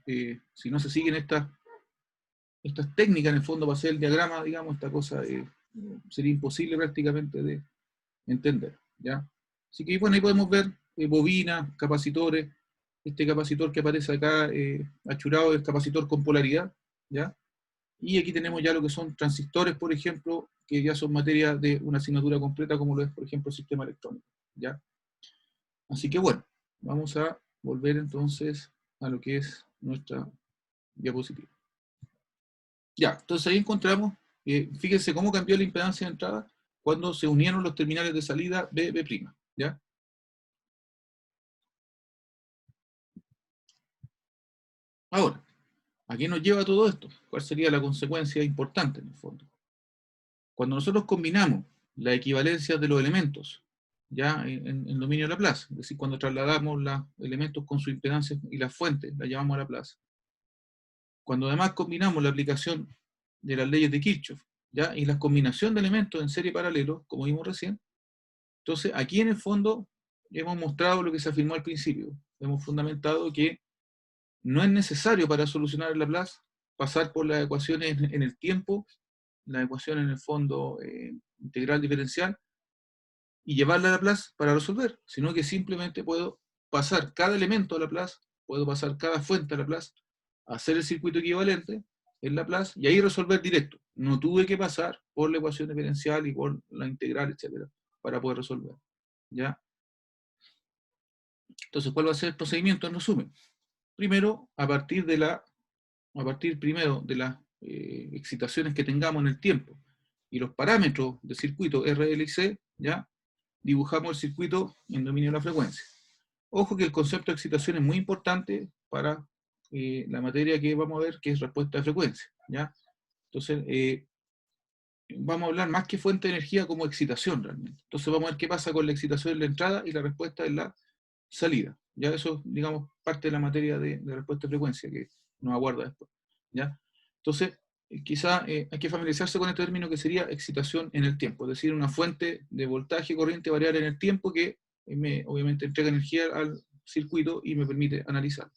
si no se siguen estas técnicas en el fondo para hacer el diagrama, digamos, esta cosa sería imposible prácticamente de entender, ¿ya? Así que bueno, ahí podemos ver bobinas, capacitores. Este capacitor que aparece acá achurado es capacitor con polaridad, ¿ya? Y aquí tenemos ya lo que son transistores, por ejemplo, que ya son materia de una asignatura completa, como lo es, por ejemplo, el sistema electrónico, ¿ya? Así que bueno, vamos a volver entonces a lo que es nuestra diapositiva. Ya, entonces ahí encontramos, fíjense cómo cambió la impedancia de entrada cuando se unieron los terminales de salida B, B', ¿ya? Ahora, ¿a qué nos lleva todo esto? ¿Cuál sería la consecuencia importante en el fondo? Cuando nosotros combinamos la equivalencia de los elementos, ya en dominio de Laplace, es decir, cuando trasladamos los elementos con su impedancia y las fuentes, la llamamos a Laplace. Cuando además combinamos la aplicación de las leyes de Kirchhoff, ¿ya?, y la combinación de elementos en serie paralelo, como vimos recién, entonces aquí en el fondo hemos mostrado lo que se afirmó al principio. Hemos fundamentado que no es necesario para solucionar el Laplace pasar por las ecuaciones en el tiempo, la ecuación en el fondo integral diferencial, y llevarla a Laplace para resolver, sino que simplemente puedo pasar cada elemento a Laplace, puedo pasar cada fuente a Laplace, hacer el circuito equivalente en Laplace y ahí resolver directo. No tuve que pasar por la ecuación diferencial y por la integral, etcétera, para poder resolver. ¿Ya? Entonces, ¿cuál va a ser el procedimiento en resumen? Primero, a partir primero de las excitaciones que tengamos en el tiempo y los parámetros del circuito R, L y C, ¿ya?, dibujamos el circuito en dominio de la frecuencia. Ojo que el concepto de excitación es muy importante para la materia que vamos a ver, que es respuesta de frecuencia, ¿ya? Entonces, vamos a hablar más que fuente de energía como excitación realmente. Entonces vamos a ver qué pasa con la excitación en la entrada y la respuesta en la salida. Ya eso, digamos, parte de la materia de respuesta de frecuencia que nos aguarda después, ¿ya? Entonces, quizá hay que familiarizarse con este término que sería excitación en el tiempo, es decir, una fuente de voltaje corriente variable en el tiempo que obviamente entrega energía al circuito y me permite analizar,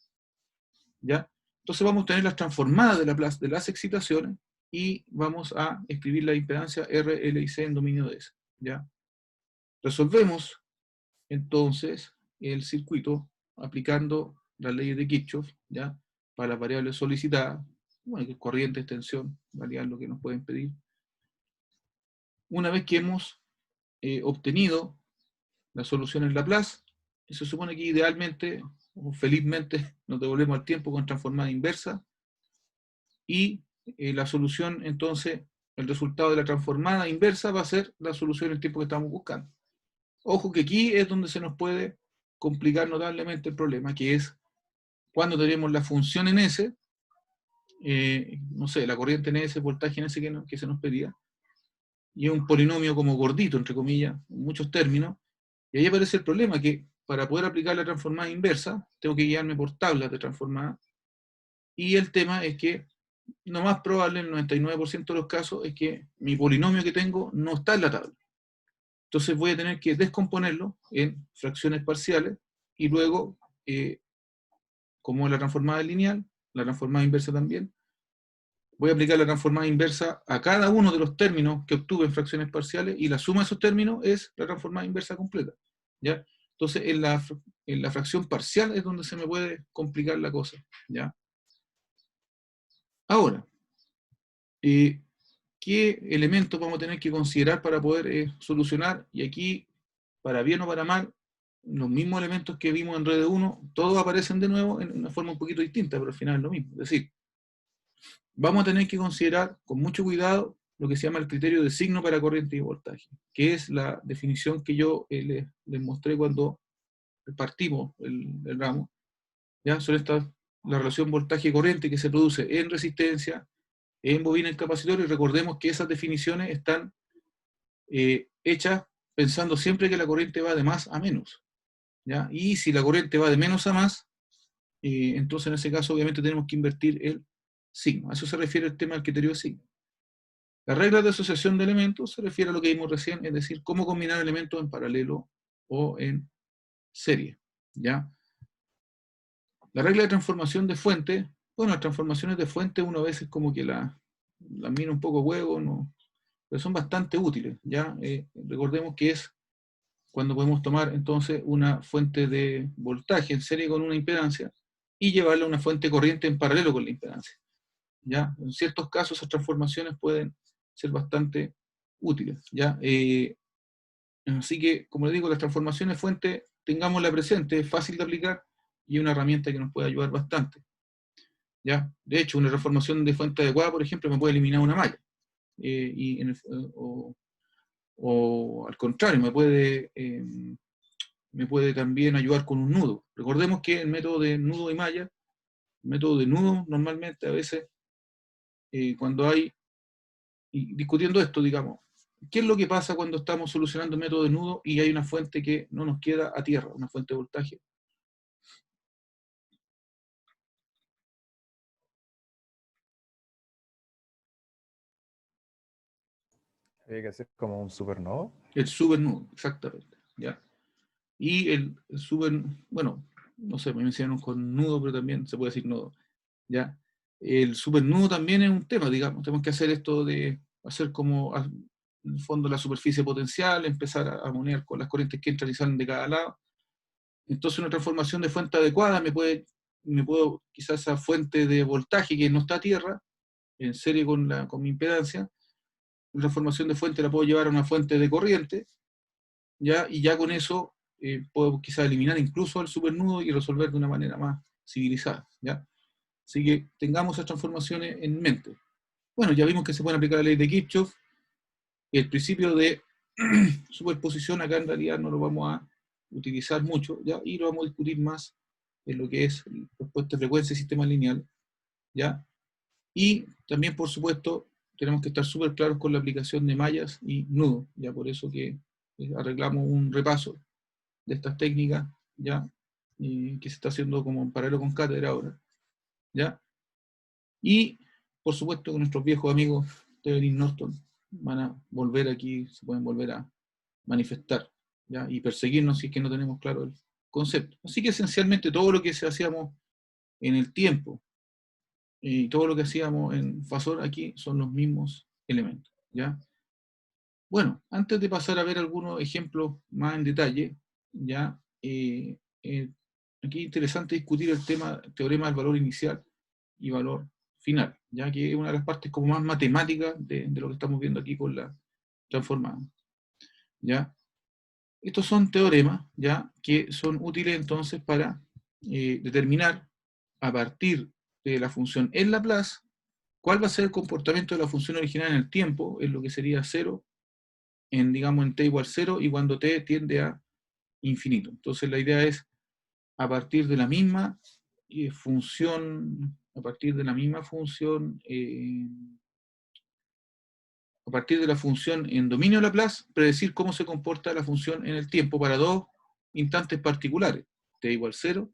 ¿ya? Entonces vamos a tener las transformadas de Laplace de las excitaciones y vamos a escribir la impedancia R, L y C en dominio de S, ¿ya? Resolvemos entonces el circuito aplicando las leyes de Kirchhoff, ¿ya? Para las variables solicitadas, bueno, que es corriente, extensión, variar lo que nos pueden pedir. Una vez que hemos obtenido la solución en Laplace, se supone que idealmente o felizmente nos devolvemos al tiempo con transformada inversa y la solución entonces, el resultado de la transformada inversa va a ser la solución en el tiempo que estamos buscando. Ojo que aquí es donde se nos puede complicar notablemente el problema, que es cuando tenemos la función en S, no sé, la corriente en S, voltaje en S que se nos pedía, y es un polinomio como gordito, entre comillas, en muchos términos, y ahí aparece el problema, que para poder aplicar la transformada inversa, tengo que guiarme por tablas de transformada, y el tema es que lo más probable, en el 99% de los casos, es que mi polinomio que tengo no está en la tabla. Entonces voy a tener que descomponerlo en fracciones parciales, y luego, como la transformada es lineal, la transformada inversa también, voy a aplicar la transformada inversa a cada uno de los términos que obtuve en fracciones parciales, y la suma de esos términos es la transformada inversa completa, ¿ya? Entonces, en la fracción parcial es donde se me puede complicar la cosa, ¿ya? Ahora, ¿qué elementos vamos a tener que considerar para poder solucionar? Y aquí, para bien o para mal, los mismos elementos que vimos en Red 1, todos aparecen de nuevo en una forma un poquito distinta, pero al final es lo mismo. Es decir, vamos a tener que considerar con mucho cuidado lo que se llama el criterio de signo para corriente y voltaje, que es la definición que yo les mostré cuando partimos el ramo. ¿Ya? Son la relación voltaje-corriente que se produce en resistencia, en bobina, en capacitor, y recordemos que esas definiciones están hechas pensando siempre que la corriente va de más a menos, ¿ya? Y si la corriente va de menos a más, entonces en ese caso obviamente tenemos que invertir el signo. A eso se refiere el tema del criterio de signo. La regla de asociación de elementos se refiere a lo que vimos recién, es decir, cómo combinar elementos en paralelo o en serie, ¿ya? La regla de transformación de fuente, bueno, las transformaciones de fuente uno a veces como que las mira un poco huevo, ¿no? Pero son bastante útiles, ¿ya? Recordemos que es cuando podemos tomar entonces una fuente de voltaje en serie con una impedancia y llevarla a una fuente de corriente en paralelo con la impedancia, ¿ya? En ciertos casos esas transformaciones pueden ser bastante útiles, ¿ya? Así que, como les digo, las transformaciones de fuente, tengámosla presente, es fácil de aplicar y es una herramienta que nos puede ayudar bastante, ¿ya? De hecho, una transformación de fuente adecuada, por ejemplo, me puede eliminar una malla, o al contrario, me puede también ayudar con un nudo. Recordemos que el método de nudo y malla, el método de nudo normalmente a veces, cuando hay, y discutiendo esto, digamos, ¿qué es lo que pasa cuando estamos solucionando el método de nudo y hay una fuente que no nos queda a tierra, una fuente de voltaje? Hay que hacer como un supernodo. El supernudo, exactamente, ¿ya? Y el super, bueno, no sé, me mencionaron con nudo, pero también se puede decir nodo, ¿ya? El supernudo también es un tema, digamos, tenemos que hacer esto de hacer como, en el fondo, la superficie potencial, empezar a monear con las corrientes que entran y salen de cada lado. Entonces una transformación de fuente adecuada me puedo, quizás esa fuente de voltaje que no está a tierra, en serie con mi impedancia, una transformación de fuente la puedo llevar a una fuente de corriente, ¿ya? Y ya con eso puedo quizás eliminar incluso el supernudo y resolver de una manera más civilizada, ¿ya? Así que tengamos esas transformaciones en mente. Bueno, ya vimos que se puede aplicar la ley de Kirchhoff, y el principio de superposición acá en realidad no lo vamos a utilizar mucho, ¿ya? Y lo vamos a discutir más en lo que es respuesta de frecuencia y sistema lineal, ¿ya? Y también, por supuesto, tenemos que estar súper claros con la aplicación de mallas y nudos, ya por eso que arreglamos un repaso de estas técnicas, ya, que se está haciendo como en paralelo con cátedra ahora, ya. Y, por supuesto, que nuestros viejos amigos Teverin y Norton van a volver aquí, se pueden volver a manifestar, ¿ya? Y perseguirnos si es que no tenemos claro el concepto. Así que esencialmente todo lo que hacíamos en el tiempo y todo lo que hacíamos en Fasor aquí son los mismos elementos, ¿ya? Bueno, antes de pasar a ver algunos ejemplos más en detalle, ya, aquí es interesante discutir el teorema del valor inicial y valor final, ya que es una de las partes como más matemáticas de lo que estamos viendo aquí con la transformada, ¿ya? Estos son teoremas, ¿ya?, que son útiles entonces para determinar a partir de la función en Laplace cuál va a ser el comportamiento de la función original en el tiempo, en lo que sería 0, digamos en t igual 0 y cuando t tiende a infinito. Entonces la idea es a partir de la misma función, a partir de la función en dominio Laplace, predecir cómo se comporta la función en el tiempo para dos instantes particulares, t igual 0,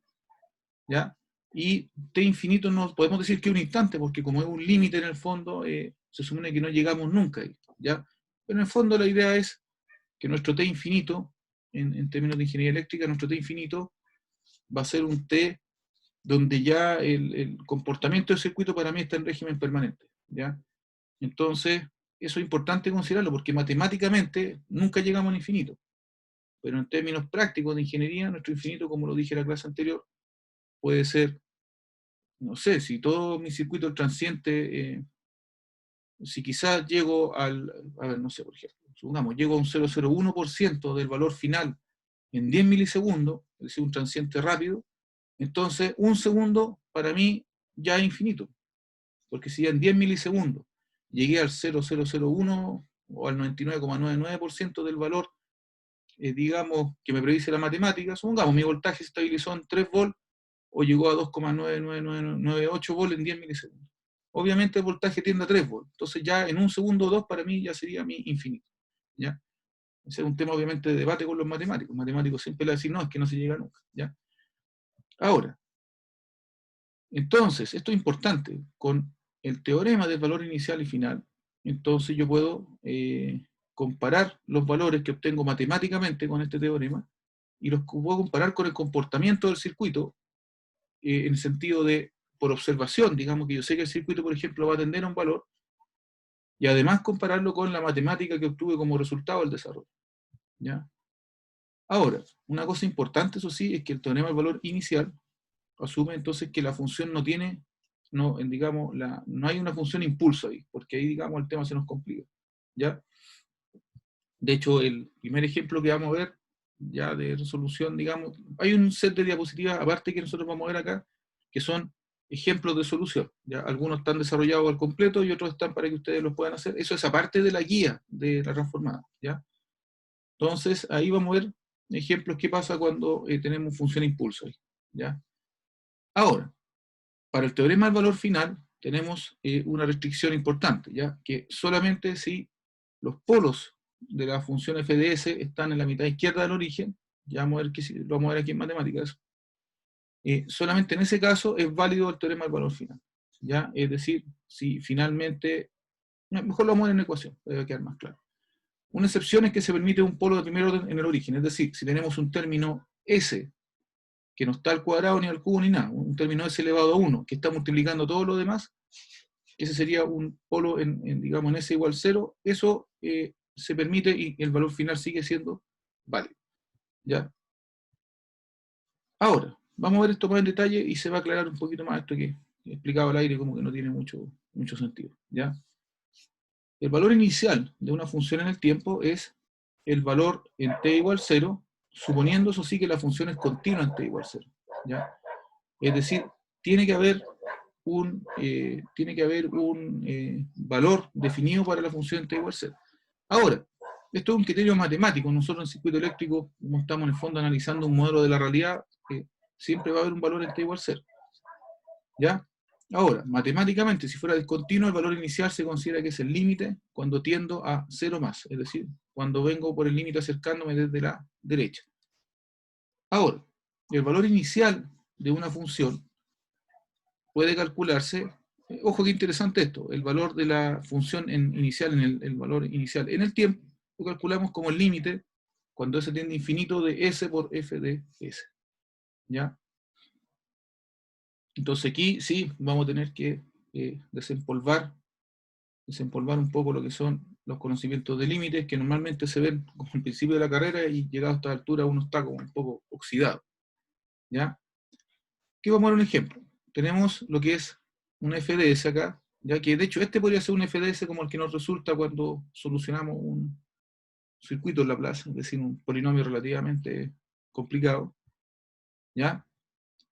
¿ya? Y t infinito no podemos decir que es un instante, porque como es un límite en el fondo, se supone que no llegamos nunca ahí, ¿ya? Pero en el fondo la idea es que nuestro t infinito, en términos de ingeniería eléctrica, nuestro t infinito va a ser un t donde ya el comportamiento del circuito para mí está en régimen permanente, ¿ya? Entonces, eso es importante considerarlo, porque matemáticamente nunca llegamos al infinito. Pero en términos prácticos de ingeniería, nuestro infinito, como lo dije en la clase anterior, puede ser, no sé, si todo mi circuito transiente, si quizás llego a ver, no sé, por ejemplo, supongamos, llego a un 0,01% del valor final en 10 milisegundos, es decir, un transiente rápido, entonces un segundo para mí ya es infinito. Porque si ya en 10 milisegundos llegué al 0,001 o al 99,99% del valor, digamos, que me predice la matemática, supongamos, mi voltaje se estabilizó en 3 volts o llegó a 2,99998 volts en 10 milisegundos. Obviamente el voltaje tiende a 3 volts, entonces ya en un segundo o dos para mí ya sería mi infinito, ¿ya? Ese es un tema obviamente de debate con los matemáticos. Los matemáticos siempre le dicen, no, es que no se llega nunca, ¿ya? Ahora, entonces, esto es importante, con el teorema del valor inicial y final, entonces yo puedo comparar los valores que obtengo matemáticamente con este teorema y los puedo comparar con el comportamiento del circuito en el sentido de, por observación, digamos que yo sé que el circuito, por ejemplo, va a tender a un valor y además compararlo con la matemática que obtuve como resultado del desarrollo, ¿ya? Ahora, una cosa importante, eso sí, es que el teorema del valor inicial asume entonces que la función no tiene, no, digamos, no hay una función impulso ahí, porque ahí, digamos, el tema se nos complica, ¿ya? De hecho, el primer ejemplo que vamos a ver, ya de resolución, digamos, hay un set de diapositivas aparte que nosotros vamos a ver acá, que son ejemplos de solución, ¿ya? Algunos están desarrollados al completo y otros están para que ustedes los puedan hacer. Eso es aparte de la guía de la transformada, ¿ya? Entonces, ahí vamos a ver ejemplos que pasa cuando tenemos función impulso ahí, ¿ya? Ahora, para el teorema del valor final tenemos una restricción importante, ¿ya? Que solamente si los polos de la función f de s están en la mitad izquierda del origen, ya vamos a ver lo vamos a ver aquí en matemáticas, solamente en ese caso es válido el teorema del valor final, ¿ya? Es decir, si finalmente, mejor lo vamos a ver en ecuación, para quedar más claro. Una excepción es que se permite un polo de primer orden en el origen, es decir, si tenemos un término s que no está al cuadrado ni al cubo ni nada, un término s elevado a 1, que está multiplicando todo lo demás, ese sería un polo digamos, en s igual 0, eso se permite y el valor final sigue siendo válido, ¿ya? Ahora, vamos a ver esto más en detalle y se va a aclarar un poquito más esto que he explicado al aire como que no tiene mucho sentido, ¿ya? El valor inicial de una función en el tiempo es el valor en t igual 0, suponiendo eso sí que la función es continua en t igual 0, ¿ya? Es decir, tiene que haber un valor definido para la función t igual 0. Ahora, esto es un criterio matemático. Nosotros en circuito eléctrico, como estamos en el fondo analizando un modelo de la realidad, siempre va a haber un valor en t igual 0. ¿Ya? Ahora, matemáticamente, si fuera discontinuo, el valor inicial se considera que es el límite cuando tiendo a 0 más, es decir, cuando vengo por el límite acercándome desde la derecha. Ahora, el valor inicial de una función puede calcularse, ojo que interesante esto, el valor de la función inicial, el valor inicial en el tiempo, lo calculamos como el límite cuando s tiende a infinito de s por f de s. ¿Ya? Entonces aquí sí vamos a tener que desempolvar un poco lo que son los conocimientos de límites que normalmente se ven como al principio de la carrera y llegado a esta altura uno está como un poco oxidado. ¿Ya? Aquí vamos a ver un ejemplo. Tenemos lo que es un FDS acá, ya que de hecho este podría ser un FDS como el que nos resulta cuando solucionamos un circuito en Laplace, es decir, un polinomio relativamente complicado. ¿Ya?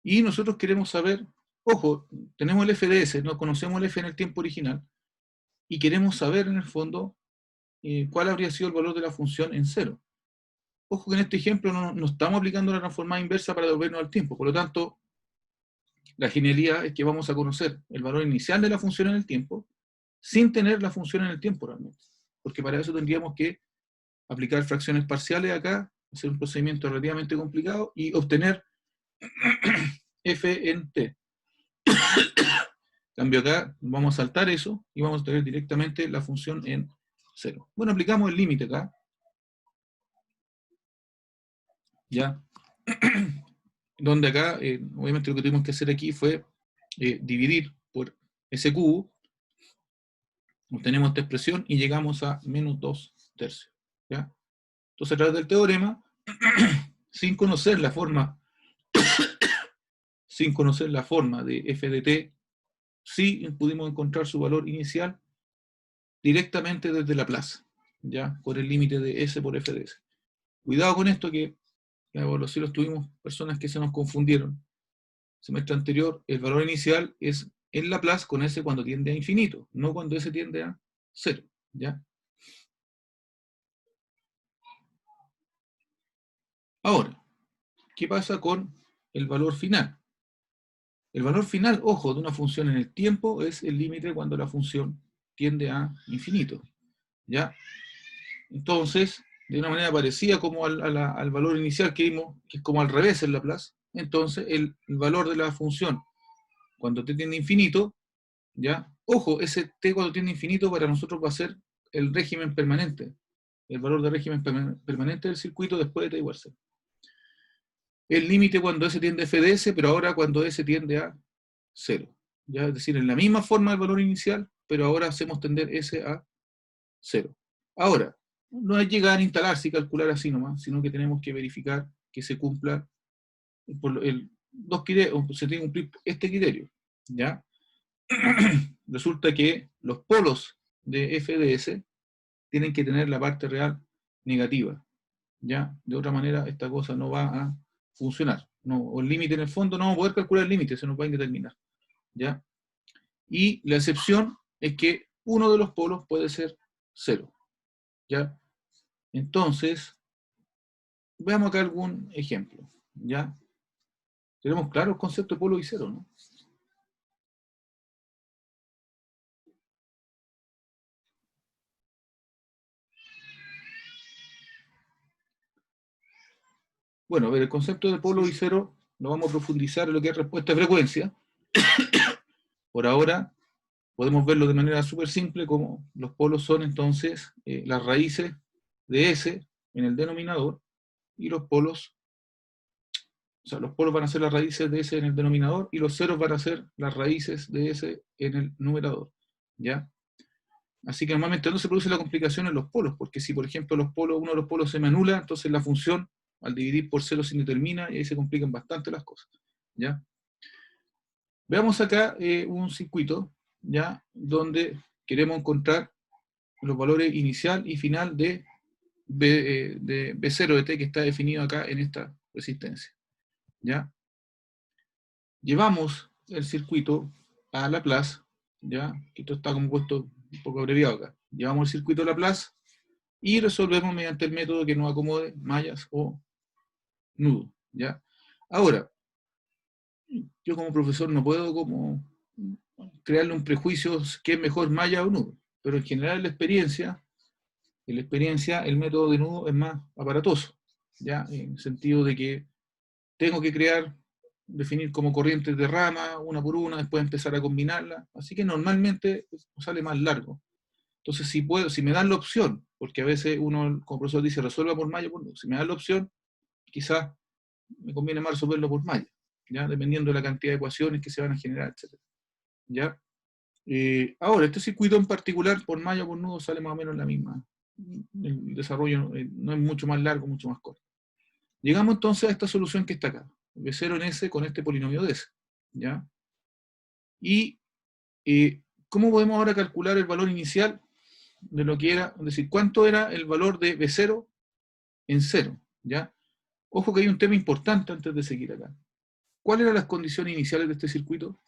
Y nosotros queremos saber, ojo, tenemos el FDS, no conocemos el F en el tiempo original, y queremos saber en el fondo cuál habría sido el valor de la función en 0. Ojo que en este ejemplo no estamos aplicando la transformada inversa para devolvernos al tiempo, por lo tanto, la genialidad es que vamos a conocer el valor inicial de la función en el tiempo, sin tener la función en el tiempo realmente, porque para eso tendríamos que aplicar fracciones parciales acá, hacer un procedimiento relativamente complicado, y obtener f en t. Cambio acá, vamos a saltar eso y vamos a tener directamente la función en 0. Bueno, aplicamos el límite acá. Ya. Donde acá, obviamente lo que tuvimos que hacer aquí fue dividir por ese cubo. Obtenemos esta expresión y llegamos a menos 2/3. ¿Ya? Entonces a través del teorema, sin conocer la forma de f de t, sí pudimos encontrar su valor inicial directamente desde Laplace, ya, por el límite de s por f de s. Cuidado con esto que en la evaluación tuvimos personas que se nos confundieron. Semestre anterior, el valor inicial es en Laplace con s cuando tiende a infinito, no cuando s tiende a 0, ¿ya? Ahora, ¿qué pasa con el valor final? El valor final, ojo, de una función en el tiempo es el límite cuando la función tiende a infinito, ¿ya? Entonces, de una manera parecida como al valor inicial que vimos, que es como al revés en Laplace, entonces el valor de la función cuando t tiende a infinito, ¿ya? Ojo, ese t cuando tiende a infinito para nosotros va a ser el régimen permanente, el valor de régimen permanente del circuito después de t igual 0. El límite cuando s tiende a f de s, pero ahora cuando s tiende a 0. ¿Ya? Es decir, en la misma forma del valor inicial, pero ahora hacemos tender s a 0. Ahora, no es llegar a instalarse y calcular así nomás, sino que tenemos que verificar que se cumpla dos criterios, se tiene que cumplir este criterio. ¿Ya? Resulta que los polos de f de s tienen que tener la parte real negativa. ¿Ya? De otra manera, esta cosa no va a funcionar. No, o el límite en el fondo no vamos a poder calcular el límite, se nos va a indeterminar. ¿Ya? Y la excepción es que uno de los polos puede ser 0. ¿Ya? Entonces, veamos acá algún ejemplo. ¿Ya? Tenemos claro el concepto de polo y cero, ¿no? Bueno, a ver, el concepto de polo y cero lo vamos a profundizar en lo que es respuesta a frecuencia. Por ahora, podemos verlo de manera súper simple, como los polos son entonces las raíces de S en el denominador, y los polos, o sea, los polos van a ser las raíces de S en el denominador, y los ceros van a ser las raíces de S en el numerador. ¿Ya? Así que normalmente no se produce la complicación en los polos, porque si por ejemplo uno de los polos se me anula, entonces la función al dividir por 0 se indetermina y ahí se complican bastante las cosas. ¿Ya? Veamos acá un circuito, ¿ya? Donde queremos encontrar los valores inicial y final de B0 de t que está definido acá en esta resistencia. ¿Ya? Llevamos el circuito a Laplace, ¿ya? Que esto está como puesto un poco abreviado acá. Llevamos el circuito a Laplace y resolvemos mediante el método que nos acomode, mallas o nudo, ¿ya? Ahora, yo como profesor no puedo como crearle un prejuicio que es mejor malla o nudo, pero en general en la experiencia el método de nudo es más aparatoso, ¿ya? En el sentido de que tengo que definir como corrientes de rama, una por una, después empezar a combinarla, así que normalmente sale más largo. Entonces, si me dan la opción, porque a veces uno como profesor dice resuelva por malla o por nudo, si me dan la opción, quizás me conviene más resolverlo por malla, ¿ya? Dependiendo de la cantidad de ecuaciones que se van a generar, etc. ¿Ya? Ahora, este circuito en particular, por malla o por nudo, sale más o menos la misma. El desarrollo no es mucho más largo, mucho más corto. Llegamos entonces a esta solución que está acá, B0 en S con este polinomio de S. ¿Ya? Y, ¿cómo podemos ahora calcular el valor inicial de lo que era? Es decir, ¿cuánto era el valor de B0 en 0? ¿Ya? Ojo que hay un tema importante antes de seguir acá. ¿Cuáles eran las condiciones iniciales de este circuito?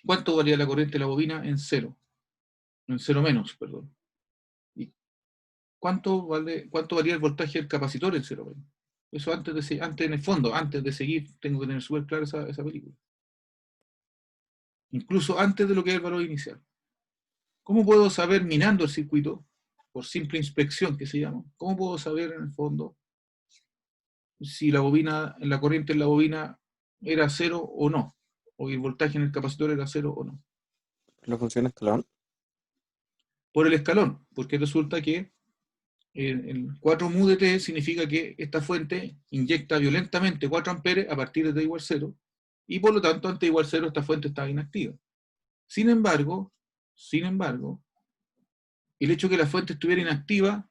¿Cuánto valía la corriente de la bobina en 0? En 0 menos, perdón. ¿Y cuánto valía el voltaje del capacitor en 0 menos? Eso antes en el fondo, antes de seguir, tengo que tener súper clara esa película. Incluso antes de lo que es el valor inicial. ¿Cómo puedo saber, minando el circuito, por simple inspección que se llama, cómo puedo saber en el fondo si la corriente en la bobina era 0 o no? O el voltaje en el capacitor era 0 o no. La función escalón. Por el escalón, porque resulta que el 4 mu de T significa que esta fuente inyecta violentamente 4 amperes a partir de T igual 0, y por lo tanto, ante igual 0, esta fuente estaba inactiva. Sin embargo, el hecho de que la fuente estuviera inactiva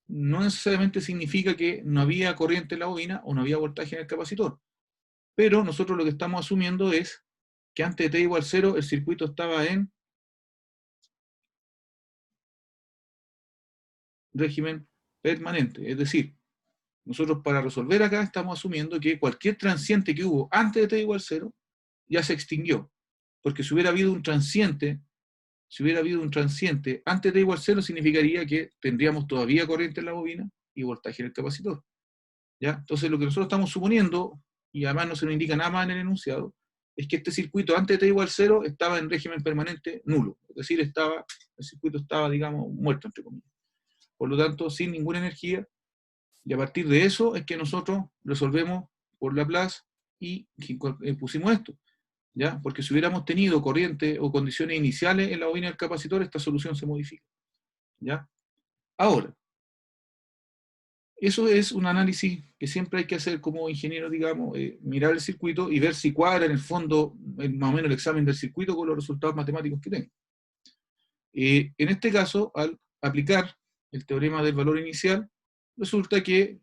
no necesariamente significa que no había corriente en la bobina o no había voltaje en el capacitor. Pero nosotros lo que estamos asumiendo es que antes de T igual 0 el circuito estaba en régimen permanente. Es decir, nosotros para resolver acá estamos asumiendo que cualquier transiente que hubo antes de T igual 0 ya se extinguió. Porque si hubiera habido un transiente antes de T igual 0 significaría que tendríamos todavía corriente en la bobina y voltaje en el capacitor. ¿Ya? Entonces lo que nosotros estamos suponiendo, y además no se nos indica nada más en el enunciado, es que este circuito antes de T igual 0 estaba en régimen permanente nulo. Es decir, el circuito estaba, digamos, muerto, entre comillas. Por lo tanto, sin ninguna energía, y a partir de eso es que nosotros resolvemos por Laplace y pusimos esto, ¿ya? Porque si hubiéramos tenido corriente o condiciones iniciales en la bobina del capacitor, esta solución se modifica, ¿ya? Ahora, eso es un análisis que siempre hay que hacer como ingeniero, digamos, mirar el circuito y ver si cuadra en el fondo más o menos el examen del circuito con los resultados matemáticos que tenga. En este caso, al aplicar el teorema del valor inicial, resulta que,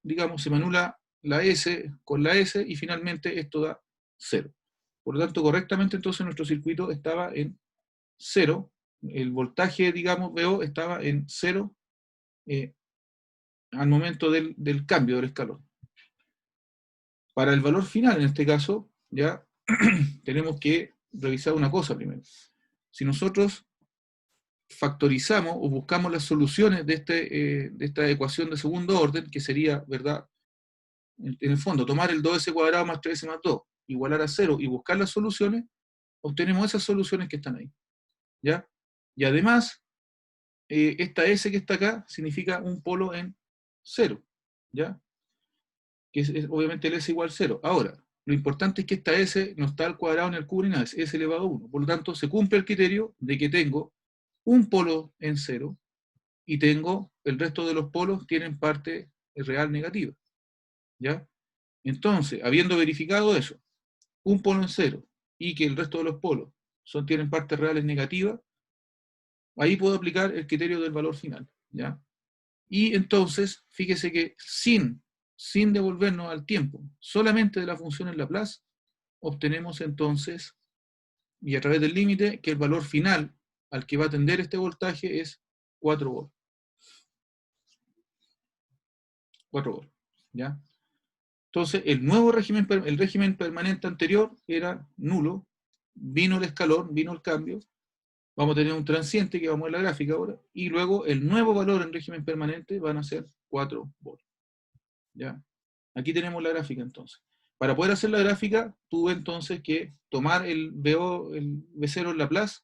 digamos, se me anula la S con la S y finalmente esto da 0. Por lo tanto, correctamente entonces nuestro circuito estaba en 0, el voltaje, digamos, VO estaba en 0 al momento del cambio del escalón. Para el valor final, en este caso, ya tenemos que revisar una cosa primero. Si nosotros factorizamos o buscamos las soluciones de esta ecuación de segundo orden, que sería, ¿verdad? En el fondo, tomar el 2s² más 3s más 2, igualar a 0 y buscar las soluciones, obtenemos esas soluciones que están ahí. ¿Ya? Y además, esta S que está acá significa un polo en 0. ¿Ya? Que es obviamente el S igual 0. Ahora, lo importante es que esta S no está al cuadrado ni al cubo ni nada, es S elevado a 1. Por lo tanto, se cumple el criterio de que tengo un polo en 0 y tengo el resto de los polos tienen parte real negativa. ¿Ya? Entonces, habiendo verificado eso, un polo en 0 y que el resto de los polos tienen partes reales negativas, ahí puedo aplicar el criterio del valor final. ¿Ya? Y entonces, fíjese que sin devolvernos al tiempo, solamente de la función en Laplace, obtenemos entonces, y a través del límite, que el valor final al que va a tender este voltaje es 4 volts. 4 volts. ¿Ya? Entonces, el régimen permanente anterior era nulo, vino el escalón, vino el cambio, vamos a tener un transiente que vamos a ver la gráfica ahora, y luego el nuevo valor en régimen permanente van a ser 4 volts. ¿Ya? Aquí tenemos la gráfica entonces. Para poder hacer la gráfica, tuve entonces que tomar el V0 en Laplace,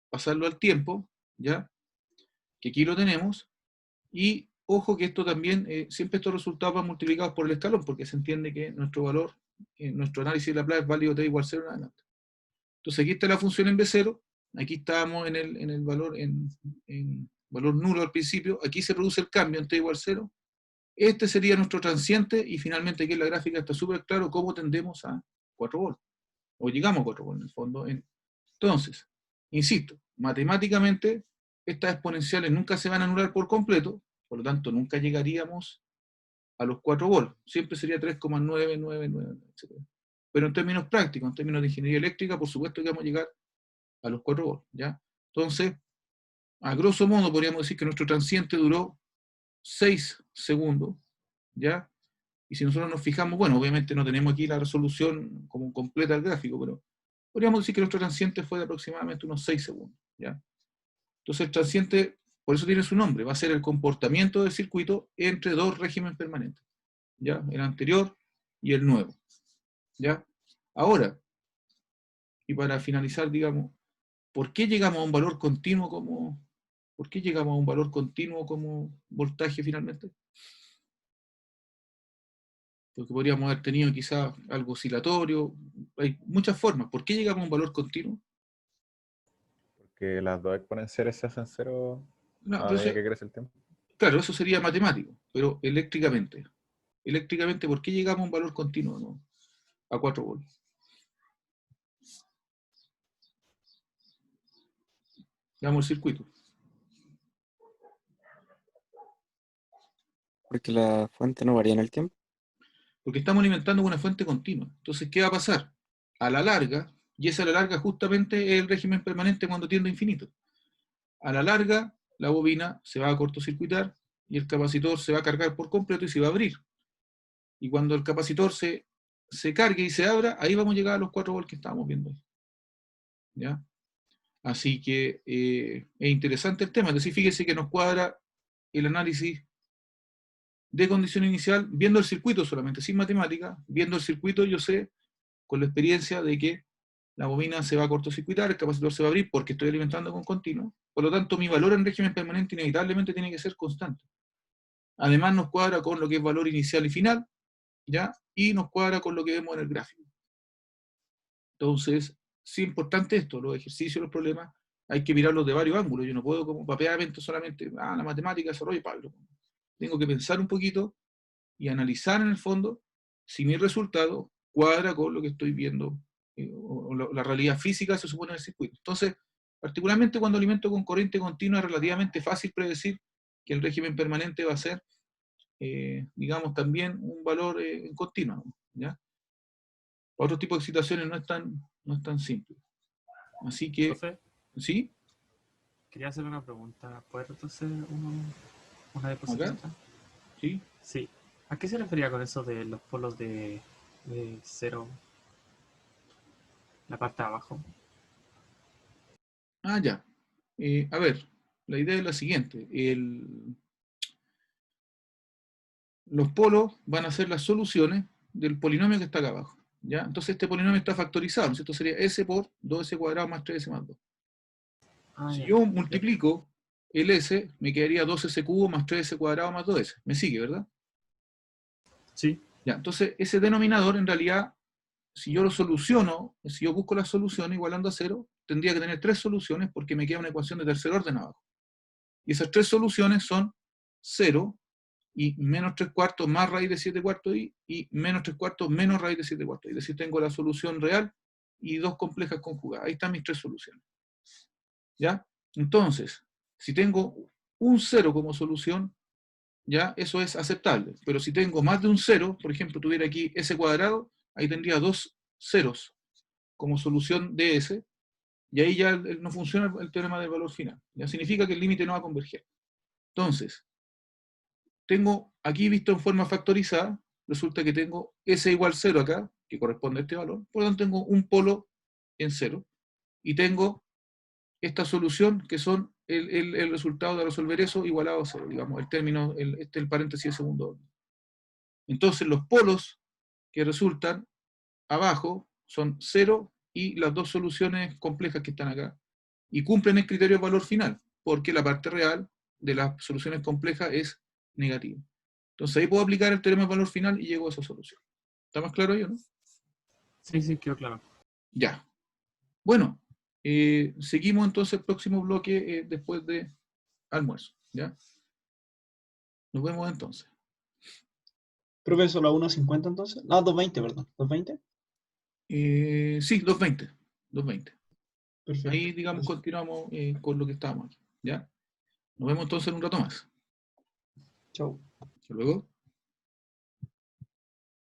pasarlo al tiempo, ¿ya? Que aquí lo tenemos, y ojo que esto también, siempre estos resultados van multiplicados por el escalón, porque se entiende que nuestro valor, nuestro análisis de Laplace es válido t igual 0 en adelante. Entonces aquí está la función en V0, aquí estábamos en el valor, en valor nulo al principio, aquí se produce el cambio en t igual 0, este sería nuestro transiente, y finalmente aquí en la gráfica está súper claro cómo tendemos a 4 volts, o llegamos a 4 volts en el fondo. Entonces, insisto, matemáticamente estas exponenciales nunca se van a anular por completo, por lo tanto nunca llegaríamos a los 4 volts, siempre sería 3,999, etc. Pero en términos prácticos, en términos de ingeniería eléctrica, por supuesto que vamos a llegar a los 4 volts, ¿ya? Entonces, a grosso modo podríamos decir que nuestro transiente duró 6 segundos, ¿ya? Y si nosotros nos fijamos, bueno, obviamente no tenemos aquí la resolución como completa del gráfico, pero podríamos decir que nuestro transiente fue de aproximadamente unos 6 segundos, ¿ya? Entonces el transiente, por eso tiene su nombre, va a ser el comportamiento del circuito entre dos regímenes permanentes, ¿ya? El anterior y el nuevo, ¿ya? Ahora, y para finalizar, digamos, ¿por qué llegamos a un valor continuo como, ¿por qué llegamos a un valor continuo como voltaje finalmente? Porque podríamos haber tenido quizás algo oscilatorio, hay muchas formas. ¿Por qué llegamos a un valor continuo? Porque las dos exponenciales se hacen cero No, a pero medida que crece el tiempo. claro, eso sería matemático, pero eléctricamente. Eléctricamente, ¿por qué llegamos a un valor continuo, ¿no? A 4 volts? Veamos el circuito. Porque la fuente no varía en el tiempo. Porque estamos alimentando con una fuente continua. Entonces, ¿qué va a pasar? A la larga, y esa a la larga justamente es el régimen permanente cuando tiende a infinito. A la larga, la bobina se va a cortocircuitar y el capacitor se va a cargar por completo y se va a abrir. Y cuando el capacitor se cargue y se abra, ahí vamos a llegar a los 4 volts que estábamos viendo ahí. ¿Ya? Así que es interesante el tema. Es decir, fíjese que nos cuadra el análisis de condición inicial, viendo el circuito solamente, sin matemática, viendo el circuito yo sé, con la experiencia de que la bobina se va a cortocircuitar, el capacitor se va a abrir porque estoy alimentando con continuo, por lo tanto mi valor en régimen permanente inevitablemente tiene que ser constante. Además nos cuadra con lo que es valor inicial y final, ¿ya? Y nos cuadra con lo que vemos en el gráfico. Entonces, sí es importante esto, los ejercicios, los problemas, hay que mirarlos de varios ángulos. Yo no puedo como papeadamente solamente, la matemática, desarrollo, Pablo. Tengo que pensar un poquito y analizar en el fondo si mi resultado cuadra con lo que estoy viendo, o la realidad física se supone en el circuito. Entonces, particularmente cuando alimento con corriente continua, es relativamente fácil predecir que el régimen permanente va a ser, digamos, también un valor en continua, ¿ya? Otro tipo de excitaciones no es tan simple. Así que, Profe, ¿sí? quería hacer una pregunta. ¿Puedes hacer una ¿Acá? diapositiva? ¿Sí? Sí. ¿A qué se refería con eso de los polos de cero, la parte de abajo? Ah, ya. A ver, la idea es la siguiente. Los polos van a ser las soluciones del polinomio que está acá abajo, ¿ya? Entonces este polinomio está factorizado, ¿no? Esto sería s por 2s cuadrado más 3s más 2. Ah, Si ya. yo multiplico el s, me quedaría 2s cubo más 3s cuadrado más 2s. ¿Me sigue, verdad? Sí. Ya, entonces ese denominador en realidad, si yo lo soluciono, si yo busco las soluciones igualando a 0, tendría que tener 3 soluciones porque me queda una ecuación de tercer orden abajo. Y esas 3 soluciones son 0 y menos 3 cuartos más raíz de 7 cuartos y menos 3 cuartos menos raíz de 7 cuartos. Es decir, tengo la solución real y 2 complejas conjugadas. Ahí están mis 3 soluciones. ¿Ya? Entonces, si tengo un 0 como solución, ya eso es aceptable. Pero si tengo más de un 0, por ejemplo, tuviera aquí s cuadrado, ahí tendría 2 ceros como solución de s, y ahí ya no funciona el teorema del valor final. Ya significa que el límite no va a converger. Entonces, tengo aquí visto en forma factorizada, resulta que tengo s igual 0 acá, que corresponde a este valor, por lo tanto tengo un polo en 0, y tengo esta solución, que son el resultado de resolver eso igualado a cero, digamos, el término, el paréntesis de segundo orden. Entonces los polos que resultan abajo son 0 y las dos soluciones complejas que están acá, y cumplen el criterio de valor final, porque la parte real de las soluciones complejas es negativa. Entonces ahí puedo aplicar el teorema de valor final y llego a esa solución. ¿Está más claro yo, no? Sí, sí, quedó claro. Ya. Bueno, seguimos entonces el próximo bloque después de almuerzo. ¿Ya? Nos vemos entonces. Profe, solo a 1.50 entonces. No, 2.20, perdón. 2.20. Sí, 2:20. 2:20. Perfecto. Ahí, digamos, Gracias. continuamos con lo que estábamos aquí. ¿Ya? Nos vemos entonces en un rato más. Chau. Hasta luego.